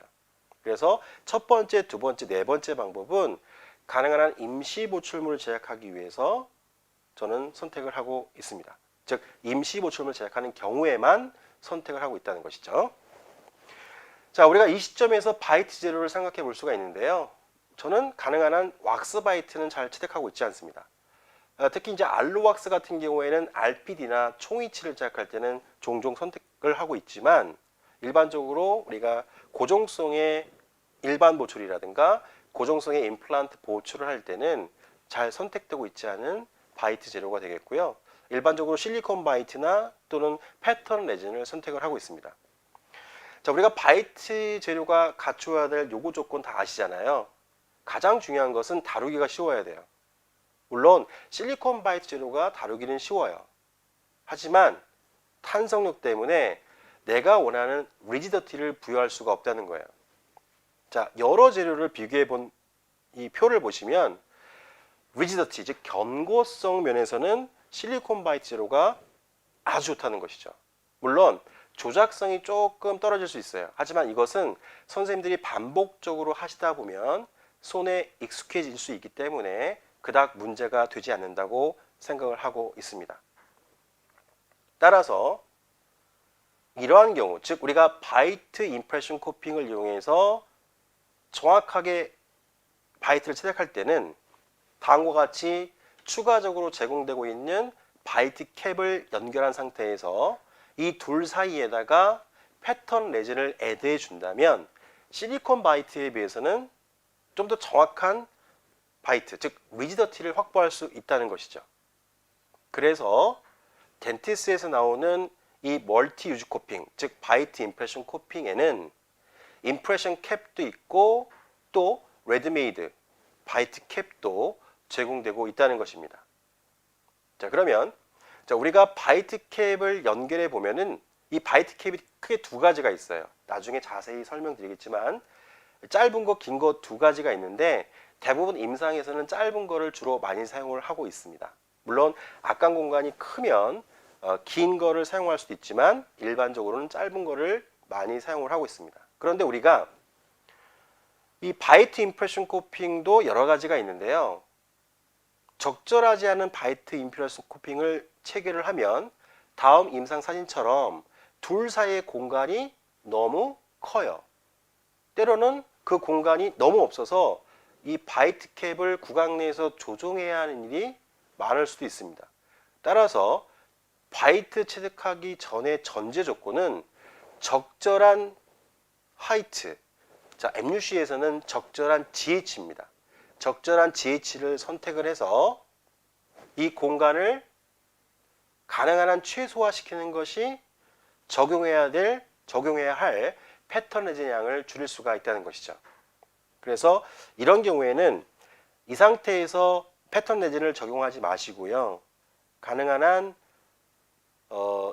그래서 첫 번째, 두 번째, 네 번째 방법은 가능한 한 임시 보출물을 제작하기 위해서 저는 선택을 하고 있습니다. 즉 임시 보출물을 제작하는 경우에만 선택을 하고 있다는 것이죠. 자, 우리가 이 시점에서 바이트 재료를 생각해 볼 수가 있는데요. 저는 가능한 한 왁스 바이트는 잘 채택하고 있지 않습니다. 특히 이제 알로왁스 같은 경우에는 RPD나 총위치를 제작할 때는 종종 선택을 하고 있지만 일반적으로 우리가 고정성의 일반 보출이라든가 고정성의 임플란트 보출을 할 때는 잘 선택되고 있지 않은 바이트 재료가 되겠고요. 일반적으로 실리콘 바이트나 또는 패턴 레진을 선택을 하고 있습니다. 자, 우리가 바이트 재료가 갖추어야 될 요구 조건 다 아시잖아요. 가장 중요한 것은 다루기가 쉬워야 돼요. 물론 실리콘 바이트 재료가 다루기는 쉬워요. 하지만 탄성력 때문에 내가 원하는 리지더티를 부여할 수가 없다는 거예요. 자, 여러 재료를 비교해 본 이 표를 보시면 리지더티, 즉 견고성 면에서는 실리콘 바이트 재료가 아주 좋다는 것이죠. 물론 조작성이 조금 떨어질 수 있어요. 하지만 이것은 선생님들이 반복적으로 하시다 보면 손에 익숙해질 수 있기 때문에 그닥 문제가 되지 않는다고 생각을 하고 있습니다. 따라서 이러한 경우, 즉 우리가 바이트 임프레션 코핑을 이용해서 정확하게 바이트를 채택할 때는 다음과 같이 추가적으로 제공되고 있는 바이트 캡을 연결한 상태에서 이 둘 사이에다가 패턴 레진을 애드해 준다면 실리콘 바이트에 비해서는 좀 더 정확한 바이트, 즉 리지더티를 확보할 수 있다는 것이죠. 그래서 덴티스에서 나오는 이 멀티 유즈 코핑, 즉 바이트 임프레션 코핑에는 임프레션 캡도 있고 또 레드메이드 바이트 캡도 제공되고 있다는 것입니다. 자, 그러면 우리가 바이트 캡을 연결해 보면은 이 바이트 캡이 크게 두 가지가 있어요. 나중에 자세히 설명드리겠지만 짧은 거, 긴 거 두 가지가 있는데 대부분 임상에서는 짧은 거를 주로 많이 사용을 하고 있습니다. 물론 악강 공간이 크면 긴 거를 사용할 수도 있지만 일반적으로는 짧은 거를 많이 사용을 하고 있습니다. 그런데 우리가 이 바이트 임프레션 코핑도 여러 가지가 있는데요. 적절하지 않은 바이트 임프레션 코핑을 체결을 하면 다음 임상 사진처럼 둘 사이의 공간이 너무 커요. 때로는 그 공간이 너무 없어서 이 바이트 캡을 구강 내에서 조종해야 하는 일이 많을 수도 있습니다. 따라서 바이트 체득하기 전의 전제 조건은 적절한 하이트, 자, MUC에서는 적절한 GH입니다. 적절한 GH를 선택을 해서 이 공간을 가능한 한 최소화시키는 것이 적용해야 할 패턴 레진 양을 줄일 수가 있다는 것이죠. 그래서 이런 경우에는 이 상태에서 패턴 레진을 적용하지 마시고요. 가능한 한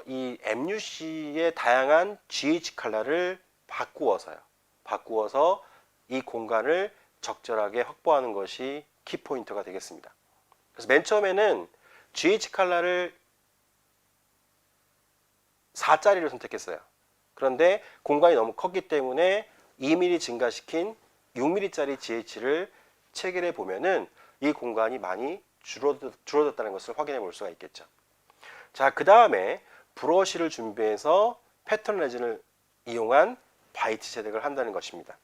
이 MUC의 다양한 GH 컬러를 바꾸어서 이 공간을 적절하게 확보하는 것이 키포인트가 되겠습니다. 그래서 맨 처음에는 GH 칼라를 4짜리를 선택했어요. 그런데 공간이 너무 컸기 때문에 2mm 증가시킨 6mm짜리 GH를 체결해 보면은 이 공간이 많이 줄어들었다는 것을 확인해 볼 수가 있겠죠. 자, 그 다음에 브러쉬를 준비해서 패턴 레진을 이용한 바이트 제작을 한다는 것입니다.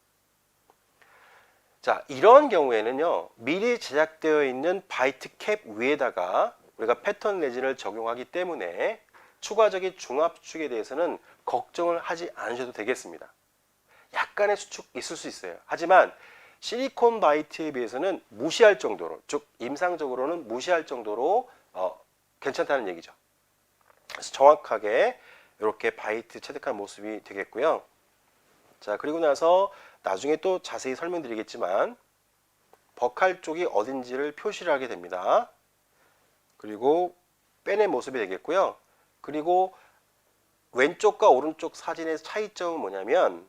자, 이런 경우에는요, 미리 제작되어 있는 바이트 캡 위에다가 우리가 패턴 레진을 적용하기 때문에 추가적인 중압 수축에 대해서는 걱정을 하지 않으셔도 되겠습니다. 약간의 수축 있을 수 있어요. 하지만 실리콘 바이트에 비해서는 무시할 정도로, 즉 임상적으로는 무시할 정도로 괜찮다는 얘기죠. 그래서 정확하게 이렇게 바이트 체득한 모습이 되겠고요. 자, 그리고 나서 나중에 또 자세히 설명드리겠지만 버칼 쪽이 어딘지를 표시를 하게 됩니다. 그리고 빼낸 모습이 되겠고요. 그리고 왼쪽과 오른쪽 사진의 차이점은 뭐냐면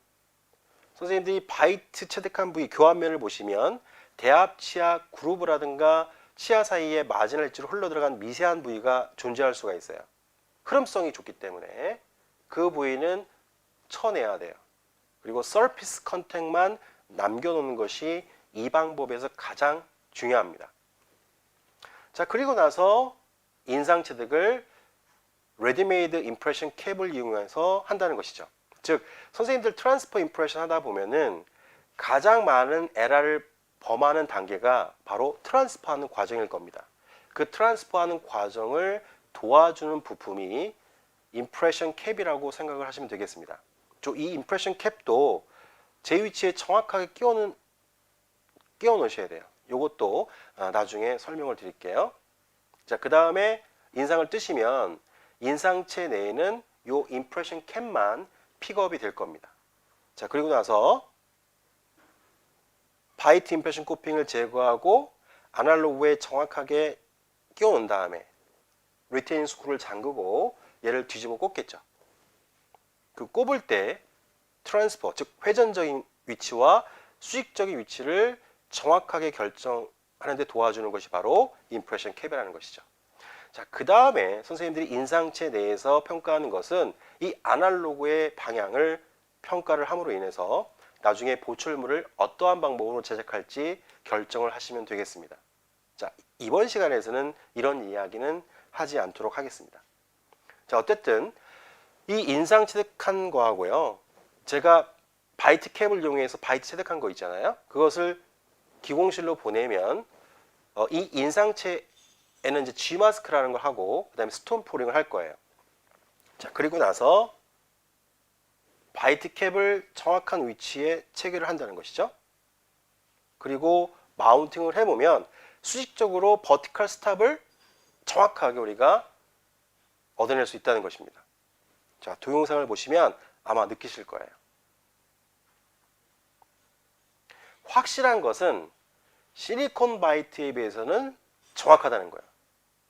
선생님들이 바이트 체득한 부위 교환면을 보시면 대합 치아 그루브라든가 치아 사이에 마지널 엣지로 흘러들어간 미세한 부위가 존재할 수가 있어요. 흐름성이 좋기 때문에 그 부위는 쳐내야 돼요. 그리고 서피스 컨택만 남겨놓는 것이 이 방법에서 가장 중요합니다. 자, 그리고 나서 인상 체득을 레디메이드 임프레션 캡을 이용해서 한다는 것이죠. 즉 선생님들 트랜스퍼 임프레션 하다 보면은 가장 많은 에러를 범하는 단계가 바로 트랜스퍼하는 과정일 겁니다. 그 트랜스퍼하는 과정을 도와주는 부품이 임프레션 캡이라고 생각을 하시면 되겠습니다. 이 임프레션 캡도 제 위치에 정확하게 끼워 놓으셔야 돼요. 이것도 나중에 설명을 드릴게요. 자, 그 다음에 인상을 뜨시면 인상체 내에는 이 임프레션 캡만 픽업이 될 겁니다. 자, 그리고 나서 바이트 임프레션 코핑을 제거하고 아날로그에 정확하게 끼워 놓은 다음에 리테인 스크루를 잠그고 얘를 뒤집어 꽂겠죠. 그 꼽을 때 트랜스퍼, 즉 회전적인 위치와 수직적인 위치를 정확하게 결정하는 데 도와주는 것이 바로 임프레션 캡이라는 것이죠. 자, 그 다음에 선생님들이 인상체 내에서 평가하는 것은 이 아날로그의 방향을 평가를 함으로 인해서 나중에 보철물을 어떠한 방법으로 제작할지 결정을 하시면 되겠습니다. 자, 이번 시간에서는 이런 이야기는 하지 않도록 하겠습니다. 자, 어쨌든 이 인상 체득한 거하고요, 제가 바이트 캡을 이용해서 바이트 체득한 거 있잖아요. 그것을 기공실로 보내면 이 인상체에는 이제 G 마스크라는 걸 하고 그다음에 스톤 포링을 할 거예요. 자, 그리고 나서 바이트 캡을 정확한 위치에 체결을 한다는 것이죠. 그리고 마운팅을 해보면 수직적으로 버티컬 스탑을 정확하게 우리가 얻어낼 수 있다는 것입니다. 자, 동영상을 보시면 아마 느끼실 거예요. 확실한 것은 실리콘 바이트에 비해서는 정확하다는 거예요.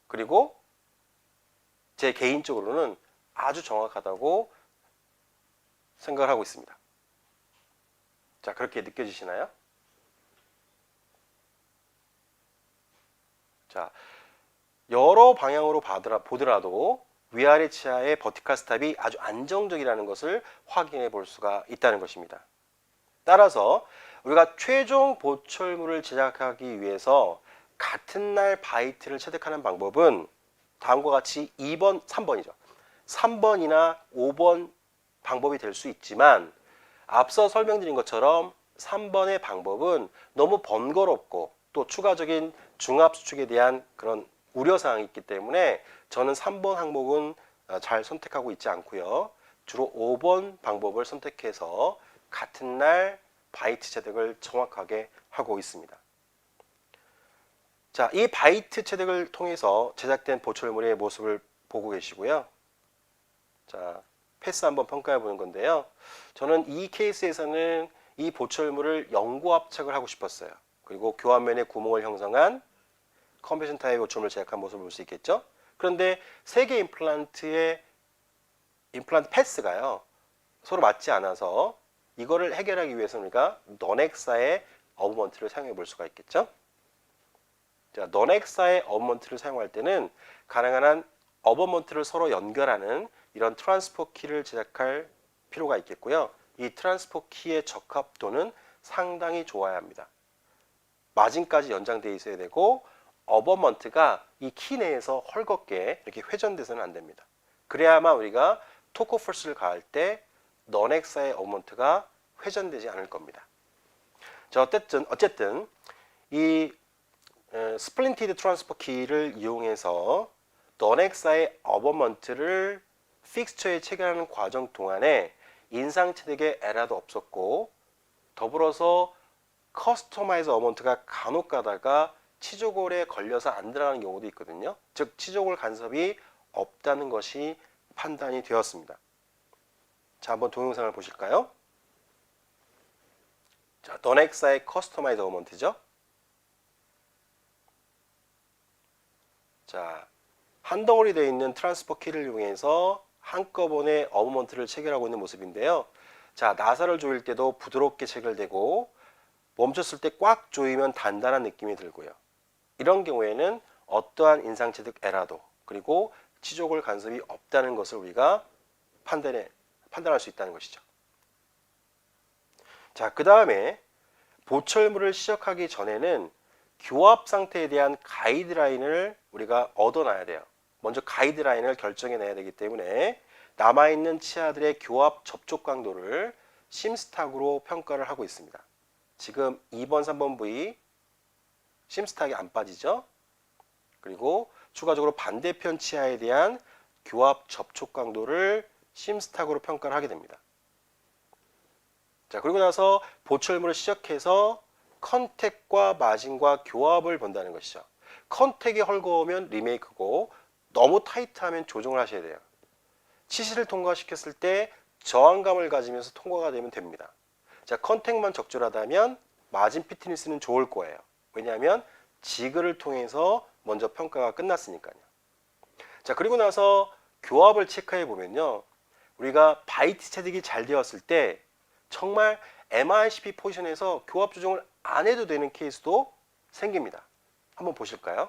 그리고 제 개인적으로는 아주 정확하다고 생각을 하고 있습니다. 자, 그렇게 느껴지시나요? 자, 여러 방향으로 보더라도 위아래 치아의 버티컬 스탑이 아주 안정적이라는 것을 확인해 볼 수가 있다는 것입니다. 따라서 우리가 최종 보철물을 제작하기 위해서 같은 날 바이트를 체득하는 방법은 다음과 같이 2번, 3번이죠. 3번이나 5번 방법이 될 수 있지만 앞서 설명드린 것처럼 3번의 방법은 너무 번거롭고 또 추가적인 중압 수축에 대한 그런 우려사항이 있기 때문에 저는 3번 항목은 잘 선택하고 있지 않고요. 주로 5번 방법을 선택해서 같은 날 바이트 체득을 정확하게 하고 있습니다. 자, 이 바이트 체득을 통해서 제작된 보철물의 모습을 보고 계시고요. 자, 패스 한번 평가해 보는 건데요. 저는 이 케이스에서는 이 보철물을 영구 압착을 하고 싶었어요. 그리고 교환면에 구멍을 형성한 컨벤션 타입의 보철물을 제작한 모습을 볼 수 있겠죠. 그런데 세 개 임플란트 패스가요, 서로 맞지 않아서 이거를 해결하기 위해서는 우리가 non-엑사의 어버먼트를 사용해 볼 수가 있겠죠. 자, non-엑사의 어버먼트를 사용할 때는 가능한 한 어버먼트를 서로 연결하는 이런 트랜스포 키를 제작할 필요가 있겠고요. 이 트랜스포 키의 적합도는 상당히 좋아야 합니다. 마진까지 연장되어 있어야 되고 어버먼트가 이 키 내에서 헐겁게 이렇게 회전돼서는 안 됩니다. 그래야만 우리가 토크 포스를 가할 때 non-엑사의 어버먼트가 회전되지 않을 겁니다. 자, 어쨌든 이 스플린티드 트랜스포 키를 이용해서 non-엑사의 어버먼트를 픽스처에 체결하는 과정 동안에 인상체득에 에러도 없었고 더불어서 커스터마이즈 어버먼트가 간혹 가다가 치조골에 걸려서 안 들어가는 경우도 있거든요. 즉 치조골 간섭이 없다는 것이 판단이 되었습니다. 자, 한번 동영상을 보실까요? 자, non-엑사의 커스터마이즈 어버먼트죠. 자, 한 덩어리 되어 있는 트랜스포 키를 이용해서 한꺼번에 어버먼트를 체결하고 있는 모습인데요. 자, 나사를 조일 때도 부드럽게 체결되고 멈췄을 때 꽉 조이면 단단한 느낌이 들고요. 이런 경우에는 어떠한 인상체득 에러도 그리고 치조골 간섭이 없다는 것을 우리가 판단할 수 있다는 것이죠. 자, 그 다음에 보철물을 시작하기 전에는 교합 상태에 대한 가이드라인을 우리가 얻어놔야 돼요. 먼저 가이드라인을 결정해내야 되기 때문에 남아있는 치아들의 교합 접촉 강도를 심스탁으로 평가를 하고 있습니다. 지금 2번, 3번 부위 심스탁이 안 빠지죠. 그리고 추가적으로 반대편 치아에 대한 교합 접촉 강도를 심스탁으로 평가를 하게 됩니다. 자, 그리고 나서 보철물을 시작해서 컨택과 마진과 교합을 본다는 것이죠. 컨택이 헐거우면 리메이크고 너무 타이트하면 조정을 하셔야 돼요. 치실을 통과시켰을 때 저항감을 가지면서 통과가 되면 됩니다. 자, 컨택만 적절하다면 마진 피트니스는 좋을 거예요. 왜냐하면 지그를 통해서 먼저 평가가 끝났으니까요. 자, 그리고 나서 교합을 체크해 보면요. 우리가 바이트 체득이 잘 되었을 때 정말 MICP 포지션에서 교합 조정을 안 해도 되는 케이스도 생깁니다. 한번 보실까요?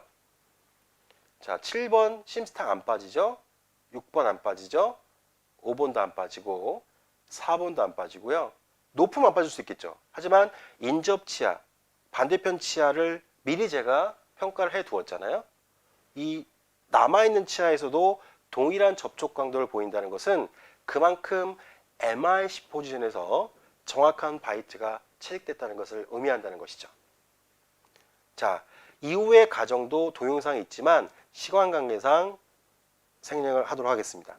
자, 7번 심스탁 안 빠지죠? 6번 안 빠지죠? 5번도 안 빠지고 4번도 안 빠지고요. 높으면 안 빠질 수 있겠죠. 하지만 인접 치아, 반대편 치아를 미리 제가 평가를 해 두었잖아요. 이 남아있는 치아에서도 동일한 접촉 강도를 보인다는 것은 그만큼 MIC 포지션에서 정확한 바이트가 체득됐다는 것을 의미한다는 것이죠. 자, 이후의 과정도 동영상이 있지만 시간 관계상 생략을 하도록 하겠습니다.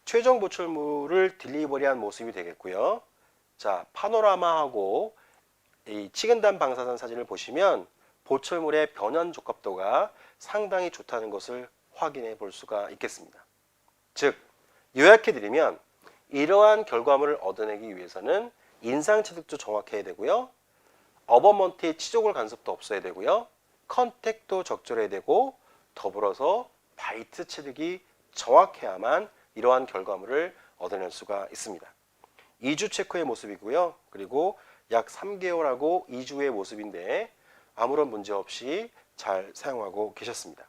최종 보철물을 딜리버리한 모습이 되겠고요. 자, 파노라마하고 이 치근단 방사선 사진을 보시면 보철물의 변연 적합도가 상당히 좋다는 것을 확인해 볼 수가 있겠습니다. 즉, 요약해 드리면 이러한 결과물을 얻어내기 위해서는 인상 체득도 정확해야 되고요. 어버먼트의 치조골 간섭도 없어야 되고요. 컨택도 적절해야 되고 더불어서 바이트 체득이 정확해야만 이러한 결과물을 얻어낼 수가 있습니다. 2주 체크의 모습이고요. 그리고 약 3개월하고 2주의 모습인데 아무런 문제 없이 잘 사용하고 계셨습니다.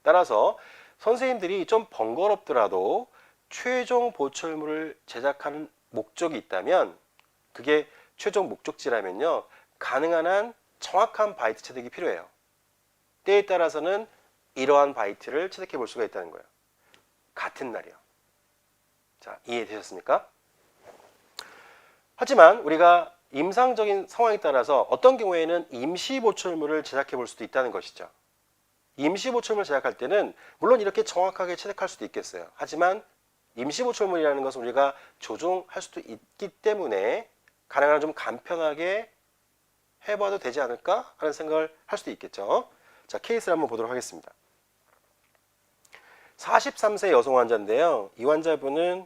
따라서 선생님들이 좀 번거롭더라도 최종 보철물을 제작하는 목적이 있다면 그게 최종 목적지라면요. 가능한 한 정확한 바이트 체득이 필요해요. 때에 따라서는 이러한 바이트를 체득해 볼 수가 있다는 거예요. 같은 날이요. 자, 이해되셨습니까? 하지만 우리가 임상적인 상황에 따라서 어떤 경우에는 임시 보철물을 제작해 볼 수도 있다는 것이죠. 임시 보철물 제작할 때는 물론 이렇게 정확하게 체득할 수도 있겠어요. 하지만 임시 보철물이라는 것은 우리가 조종할 수도 있기 때문에 가능한 한 좀 간편하게 해봐도 되지 않을까 하는 생각을 할 수도 있겠죠. 자, 케이스를 한번 보도록 하겠습니다. 43세 여성 환자인데요. 이 환자분은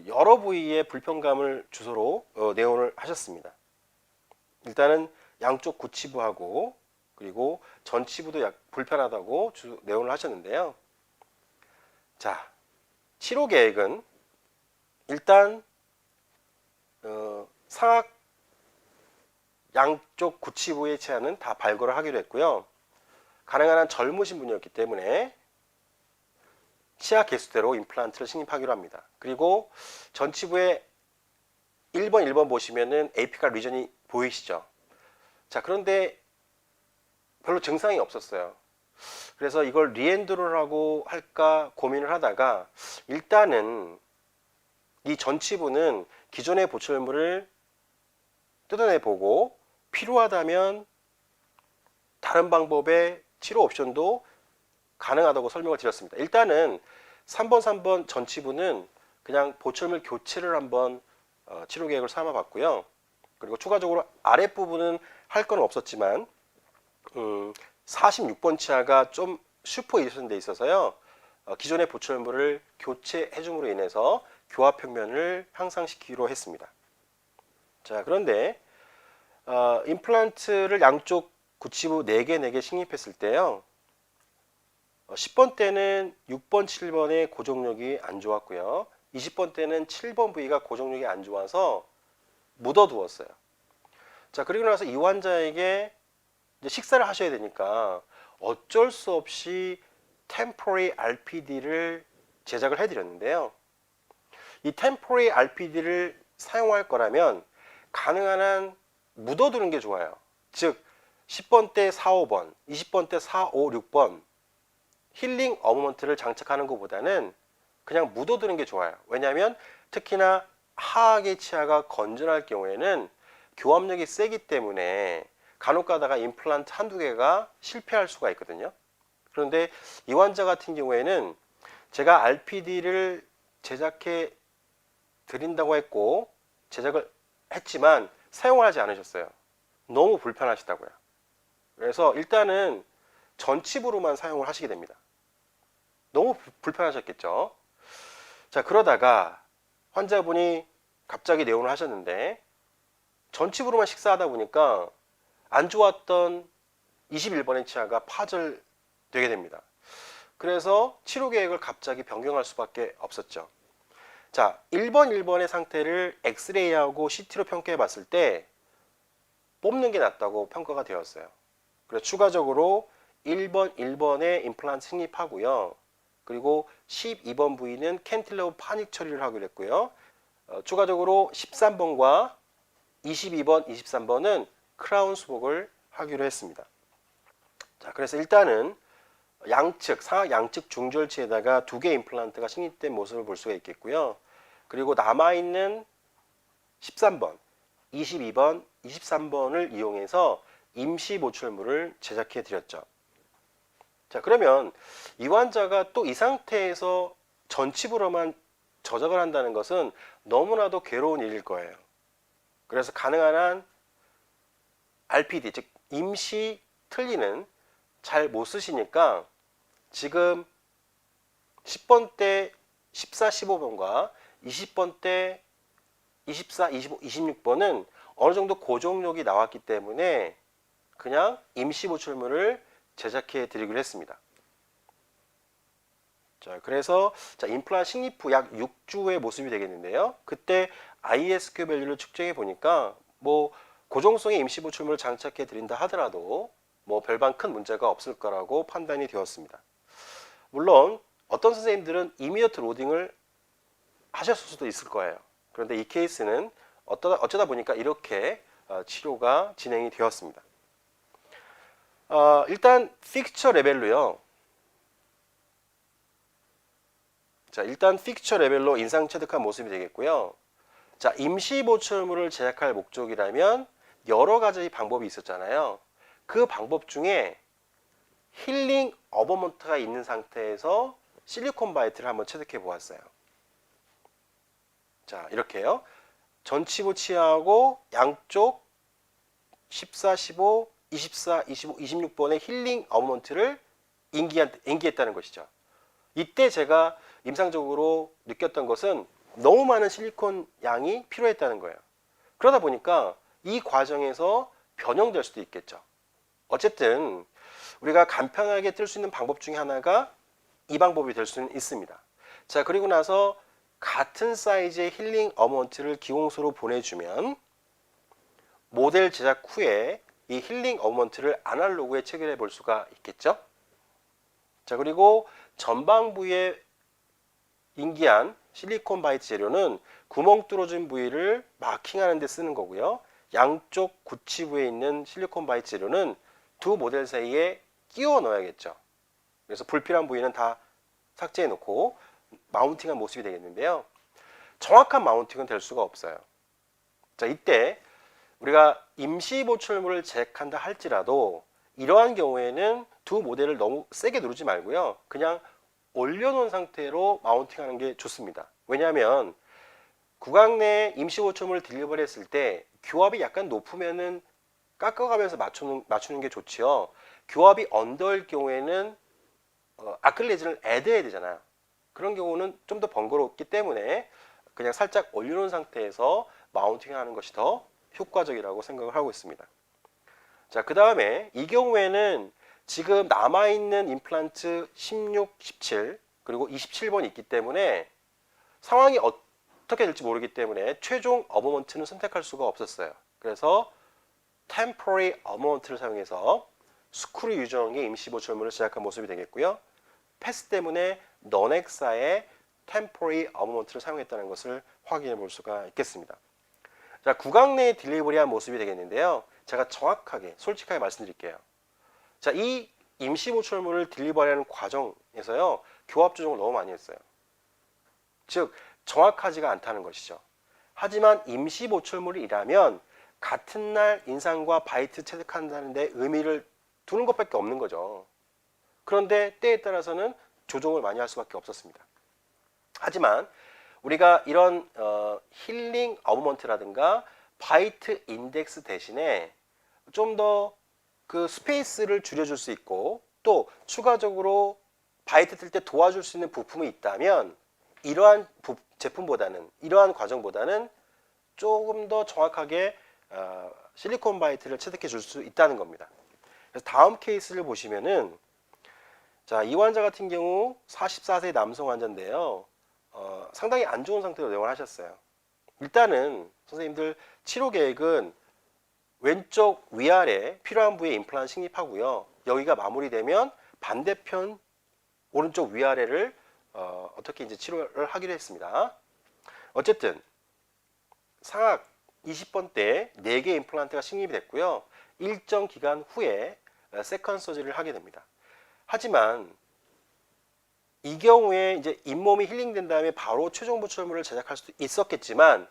여러 부위에 불편감을 주소로 내원을 하셨습니다. 일단은 양쪽 구치부하고 그리고 전치부도 불편하다고 내원을 하셨는데요. 자, 치료 계획은 일단 상악 양쪽 구치부의 치아는 다 발굴을 하기로 했고요. 가능한 한 젊으신 분이었기 때문에 치아 개수대로 임플란트를 식립하기로 합니다. 그리고 전치부에 1번, 1번 보시면은 에이피칼 리전이 보이시죠? 자, 그런데 별로 증상이 없었어요. 그래서 이걸 리엔도를 하고 할까 고민을 하다가 일단은 이 전치부는 기존의 보철물을 뜯어내보고 필요하다면 다른 방법의 치료 옵션도 가능하다고 설명을 드렸습니다. 일단은 3번 전치부는 그냥 보철물 교체를 한번 치료 계획을 삼아봤고요. 그리고 추가적으로 아랫부분은 할 건 없었지만 46번 치아가 좀 슈퍼 이전 돼 있어서요. 기존의 보철물을 교체해 줌으로 인해서 교합 평면을 향상시키기로 했습니다. 자, 그런데 임플란트를 양쪽 구치부 4개 식립했을 때요. 10번 때는 6번, 7번의 고정력이 안 좋았고요. 20번 때는 7번 부위가 고정력이 안 좋아서 묻어두었어요. 자, 그리고 나서 이 환자에게 이제 식사를 하셔야 되니까 어쩔 수 없이 템포리 RPD를 제작을 해드렸는데요. 이 템포리 RPD를 사용할 거라면 가능한 한 묻어두는 게 좋아요. 즉 10번 때 4, 5번, 20번 때 4, 5, 6번 힐링 어머먼트를 장착하는 것보다는 그냥 묻어두는 게 좋아요. 왜냐하면 특히나 하악의 치아가 건전할 경우에는 교합력이 세기 때문에 간혹 가다가 임플란트 한두 개가 실패할 수가 있거든요. 그런데 이 환자 같은 경우에는 제가 RPD를 제작해 드린다고 했고 제작을 했지만 사용을 하지 않으셨어요. 너무 불편하시다고요. 그래서 일단은 전칩으로만 사용을 하시게 됩니다. 너무 불편하셨겠죠. 자, 그러다가 환자분이 갑자기 내원을 하셨는데 전칩으로만 식사하다 보니까 안 좋았던 21번의 치아가 파절되게 됩니다. 그래서 치료 계획을 갑자기 변경할 수밖에 없었죠. 자, 1번의 상태를 엑스레이하고 CT로 평가해 봤을 때 뽑는 게 낫다고 평가가 되었어요. 그래서 추가적으로 1번에 임플란트 식립하고요. 그리고 12번 부위는 캔틸러브 파닉 처리를 하기로 했고요. 추가적으로 13번과 22번, 23번은 크라운 수복을 하기로 했습니다. 자, 그래서 일단은 양측, 상악 양측 중절치에다가 2개 임플란트가 식립된 모습을 볼 수가 있겠고요. 그리고 남아있는 13번, 22번, 23번을 이용해서 임시 보철물을 제작해 드렸죠. 자, 그러면 이 환자가 또 이 상태에서 전칩으로만 저작을 한다는 것은 너무나도 괴로운 일일 거예요. 그래서 가능한 한 RPD, 즉 임시 틀니는 잘 못 쓰시니까 지금 10번 때 14, 15번과 20번 때 24, 25, 26번은 어느 정도 고정력이 나왔기 때문에 그냥 임시 보철물을 제작해 드리기로 했습니다. 자, 그래서 임플란트 식립 후 약 6주의 모습이 되겠는데요. 그때 ISQ 밸류를 측정해 보니까 뭐 고정성의 임시 보철물을 장착해 드린다 하더라도 뭐 별반 큰 문제가 없을 거라고 판단이 되었습니다. 물론 어떤 선생님들은 이미디어트 로딩을 하셨을 수도 있을 거예요. 그런데 이 케이스는 어쩌다 보니까 이렇게 치료가 진행이 되었습니다. 일단 픽처 레벨로요. 자, 일단 픽처 레벨로 인상 체득한 모습이 되겠고요. 자, 임시 보철물을 제작할 목적이라면 여러 가지 방법이 있었잖아요. 그 방법 중에 힐링 어버먼트가 있는 상태에서 실리콘 바이트를 한번 체득해 보았어요. 자, 이렇게요. 전치부 치아하고 양쪽 14, 15, 24, 25, 26번의 힐링 어버먼트를 인기했다는 것이죠. 이때 제가 임상적으로 느꼈던 것은 너무 많은 실리콘 양이 필요했다는 거예요. 그러다 보니까 이 과정에서 변형될 수도 있겠죠. 어쨌든 우리가 간편하게 뜰 수 있는 방법 중에 하나가 이 방법이 될 수는 있습니다. 자, 그리고 나서 같은 사이즈의 힐링 어머먼트를 기공소로 보내주면 모델 제작 후에 이 힐링 어머먼트를 아날로그에 체결해 볼 수가 있겠죠. 자, 그리고 전방부에 인기한 실리콘 바이트 재료는 구멍 뚫어진 부위를 마킹하는 데 쓰는 거고요. 양쪽 구치부에 있는 실리콘 바이트 재료는 두 모델 사이에 끼워 넣어야겠죠. 그래서 불필요한 부위는 다 삭제해 놓고 마운팅한 모습이 되겠는데요. 정확한 마운팅은 될 수가 없어요. 자, 이때 우리가 임시 보철물을 제작한다 할지라도 이러한 경우에는 두 모델을 너무 세게 누르지 말고요. 그냥 올려놓은 상태로 마운팅하는 게 좋습니다. 왜냐하면 구강 내에 임시 보철물을 딜리버리 했을 때 교합이 약간 높으면은 깎아가면서 맞추는 게 좋지요. 교합이 언더일 경우에는 아클레진을 애드해야 되잖아요. 그런 경우는 좀 더 번거롭기 때문에 그냥 살짝 올려놓은 상태에서 마운팅하는 것이 더 효과적이라고 생각을 하고 있습니다. 자, 그 다음에 이 경우에는 지금 남아있는 임플란트 16, 17 그리고 27번이 있기 때문에 상황이 어떻게 될지 모르기 때문에 최종 어버먼트는 선택할 수가 없었어요. 그래서 temporary 어버먼트를 사용해서 스크류 유정의 임시 보철물을 제작한 모습이 되겠고요. 패스 때문에 너넥사의 temporary 어버먼트를 사용했다는 것을 확인해 볼 수가 있겠습니다. 자, 구강 내에 딜리버리한 모습이 되겠는데요. 제가 정확하게 솔직하게 말씀드릴게요. 자, 이 임시 보철물을 딜리버리하는 과정에서요, 교합 조정을 너무 많이 했어요. 즉 정확하지가 않다는 것이죠. 하지만 임시 보철물이라면 같은 날 인상과 바이트 체득한다는 데 의미를 두는 것밖에 없는 거죠. 그런데 때에 따라서는 조정을 많이 할 수밖에 없었습니다. 하지만 우리가 이런 힐링 어버먼트라든가 바이트 인덱스 대신에 좀 더 그 스페이스를 줄여줄 수 있고 또 추가적으로 바이트 뜰 때 도와줄 수 있는 부품이 있다면 이러한 제품보다는 이러한 과정보다는 조금 더 정확하게 실리콘 바이트를 체득해 줄 수 있다는 겁니다. 그래서 다음 케이스를 보시면은 자, 이 환자 같은 경우 44세 남성 환자인데요. 상당히 안 좋은 상태로 내원을 하셨어요. 일단은 선생님들 치료 계획은 왼쪽 위아래 필요한 부위에 임플란트 식립하고요. 여기가 마무리되면 반대편 오른쪽 위아래를 어떻게 이제 치료를 하기로 했습니다. 어쨌든 상악 20번 때 4개 임플란트가 식립이 됐고요. 일정 기간 후에 세컨 서지를 하게 됩니다. 하지만 이 경우에 이제 잇몸이 힐링된 다음에 바로 최종 보철물을 제작할 수도 있었겠지만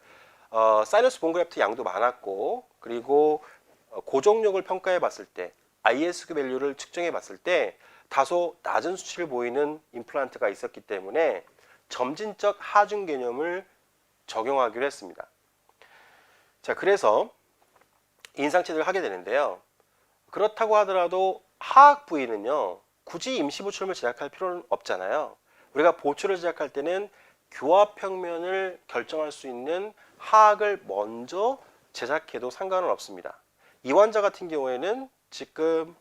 사이너스 본그래프트 양도 많았고 그리고 고정력을 평가해 봤을 때 ISQ 밸류를 측정해 봤을 때 다소 낮은 수치를 보이는 임플란트가 있었기 때문에 점진적 하중 개념을 적용하기로 했습니다. 자, 그래서 인상 체득을 하게 되는데요. 그렇다고 하더라도 하악 부위는요, 굳이 임시 보철물 제작할 필요는 없잖아요. 우리가 보철을 제작할 때는 교합 평면을 결정할 수 있는 하악을 먼저 제작해도 상관은 없습니다. 이 환자 같은 경우에는 지금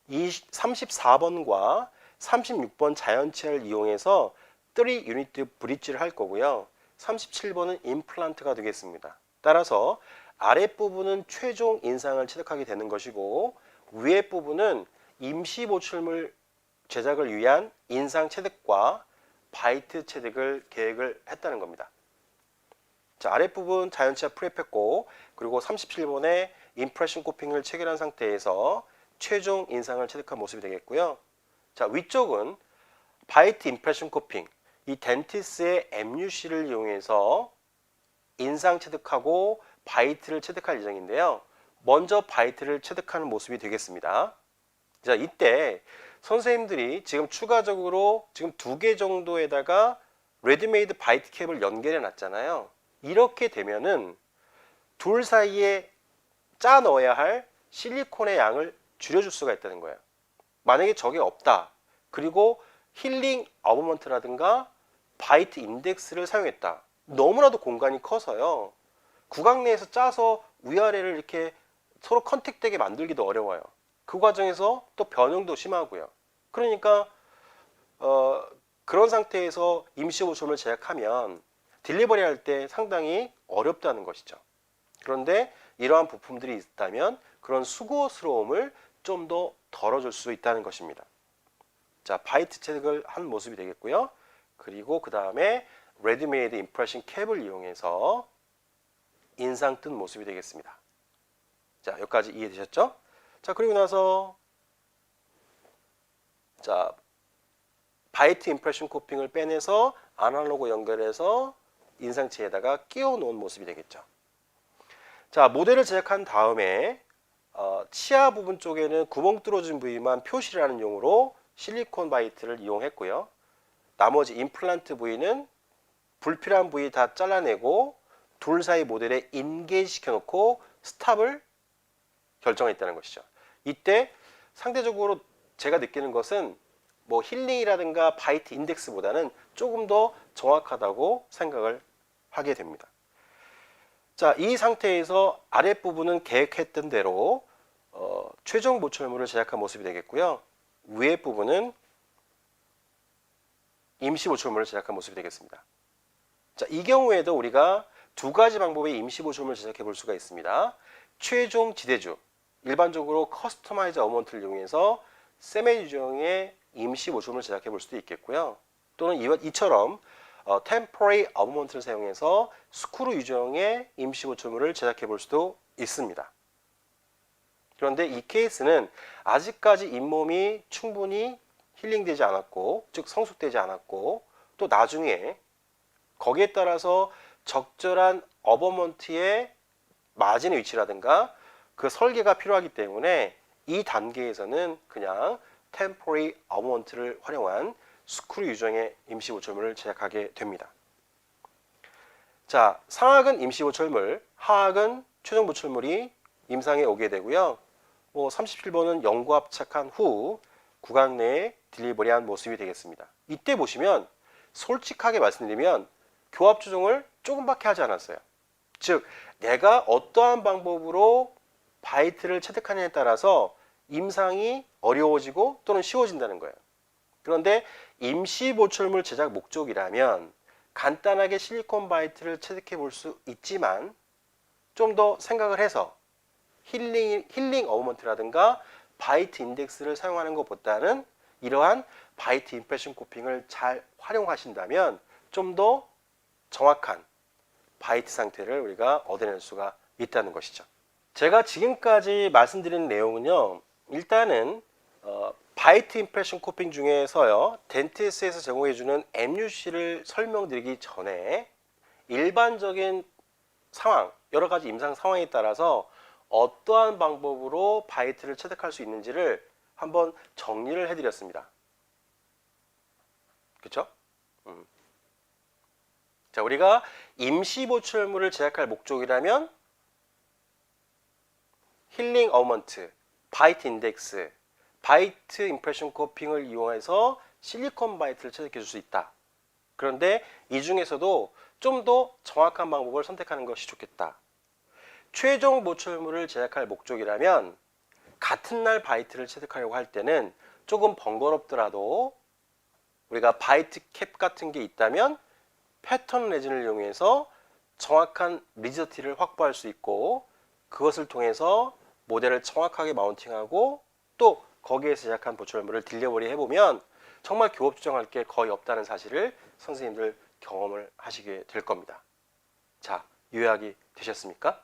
34번과 36번 자연치아를 이용해서 3 유니트 브릿지를 할 거고요. 37번은 임플란트가 되겠습니다. 따라서 아랫부분은 최종 인상을 체득하게 되는 것이고 위에 부분은 임시 보철물 제작을 위한 인상 체득과 바이트 체득을 계획을 했다는 겁니다. 자, 아랫부분 자연치아 프랩했고 그리고 37번에 임프레션 코핑을 체결한 상태에서 최종 인상을 체득한 모습이 되겠고요. 자, 위쪽은 바이트 임프레션 코핑, 이 덴티스의 MUC를 이용해서 인상 체득하고 바이트를 체득할 예정인데요. 먼저 바이트를 체득하는 모습이 되겠습니다. 자, 이때 선생님들이 지금 추가적으로 지금 2개 정도에다가 레디메이드 바이트 캡을 연결해 놨잖아요. 이렇게 되면은 둘 사이에 짜 넣어야 할 실리콘의 양을 줄여줄 수가 있다는 거예요. 만약에 저게 없다. 그리고 힐링 어버먼트라든가 바이트 인덱스를 사용했다. 너무나도 공간이 커서요. 구강 내에서 짜서 위아래를 이렇게 서로 컨택되게 만들기도 어려워요. 그 과정에서 또 변형도 심하고요. 그러니까 그런 상태에서 임시 보철물 제작하면 딜리버리 할 때 상당히 어렵다는 것이죠. 그런데 이러한 부품들이 있다면 그런 수고스러움을 좀 더 덜어줄 수 있다는 것입니다. 자, 바이트 채색을 한 모습이 되겠고요. 그리고 그 다음에 레디메이드 임프레션 캡을 이용해서 인상 뜬 모습이 되겠습니다. 자, 여기까지 이해되셨죠? 자, 그리고 나서 자, 바이트 임프레션 코핑을 빼내서 아날로그 연결해서 인상체에다가 끼워 놓은 모습이 되겠죠. 자, 모델을 제작한 다음에 치아 부분 쪽에는 구멍 뚫어진 부위만 표시라는 용으로 실리콘 바이트를 이용했고요. 나머지 임플란트 부위는 불필요한 부위 다 잘라내고 둘 사이 모델에 인게이지 시켜놓고 스탑을 결정했다는 것이죠. 이때 상대적으로 제가 느끼는 것은 뭐 힐링이라든가 바이트 인덱스보다는 조금 더 정확하다고 생각을 하게 됩니다. 자, 이 상태에서 아랫부분은 계획했던 대로 최종 보철물을 제작한 모습이 되겠고요. 위에 부분은 임시 보철물을 제작한 모습이 되겠습니다. 자, 이 경우에도 우리가 두 가지 방법의 임시 보철물을 제작해 볼 수가 있습니다. 최종 지대주, 일반적으로 커스터마이즈 어머먼트를 이용해서 세메 유형의 임시 보철물을 제작해 볼 수도 있겠고요. 또는 이처럼 템포레이 어머먼트를 사용해서 스크루 유형의 임시 보철물을 제작해 볼 수도 있습니다. 그런데 이 케이스는 아직까지 잇몸이 충분히 힐링되지 않았고, 즉 성숙되지 않았고, 또 나중에 거기에 따라서 적절한 어버먼트의 마진의 위치라든가 그 설계가 필요하기 때문에 이 단계에서는 그냥 템포리 어버먼트를 활용한 스크류 유형의 임시 보철물을 제작하게 됩니다. 자, 상악은 임시 보철물, 하악은 최종 보철물이 임상에 오게 되고요. 37번은 연구 합착한 후 구간 내에 딜리버리한 모습이 되겠습니다. 이때 보시면 솔직하게 말씀드리면 교합 조정을 조금밖에 하지 않았어요. 즉, 내가 어떠한 방법으로 바이트를 채택하느냐에 따라서 임상이 어려워지고 또는 쉬워진다는 거예요. 그런데 임시 보철물 제작 목적이라면 간단하게 실리콘 바이트를 채택해 볼 수 있지만 좀 더 생각을 해서 힐링 어버먼트라든가 바이트 인덱스를 사용하는 것보다는 이러한 바이트 임프레션 코핑을 잘 활용하신다면 좀 더 정확한 바이트 상태를 우리가 얻어낼 수가 있다는 것이죠. 제가 지금까지 말씀드린 내용은요, 일단은 바이트 임프레션 코핑 중에서요, 덴티스에서 제공해주는 MUC를 설명드리기 전에 일반적인 상황, 여러 가지 임상 상황에 따라서 어떠한 방법으로 바이트를 채택할 수 있는지를 한번 정리를 해드렸습니다. 그렇죠? 자, 우리가 임시 보철물을 제작할 목적이라면 힐링 어머먼트, 바이트 인덱스, 바이트 임프레션 코핑을 이용해서 실리콘 바이트를 채택해 줄 수 있다. 그런데 이 중에서도 좀 더 정확한 방법을 선택하는 것이 좋겠다. 최종 보철물을 제작할 목적이라면 같은 날 바이트를 채택하려고 할 때는 조금 번거롭더라도 우리가 바이트 캡 같은 게 있다면 패턴 레진을 이용해서 정확한 리저티를 확보할 수 있고 그것을 통해서 모델을 정확하게 마운팅하고 또 거기에서 제작한 보철물을 딜리버리 해보면 정말 교업 조정할 게 거의 없다는 사실을 선생님들 경험을 하시게 될 겁니다. 자, 요약이 되셨습니까?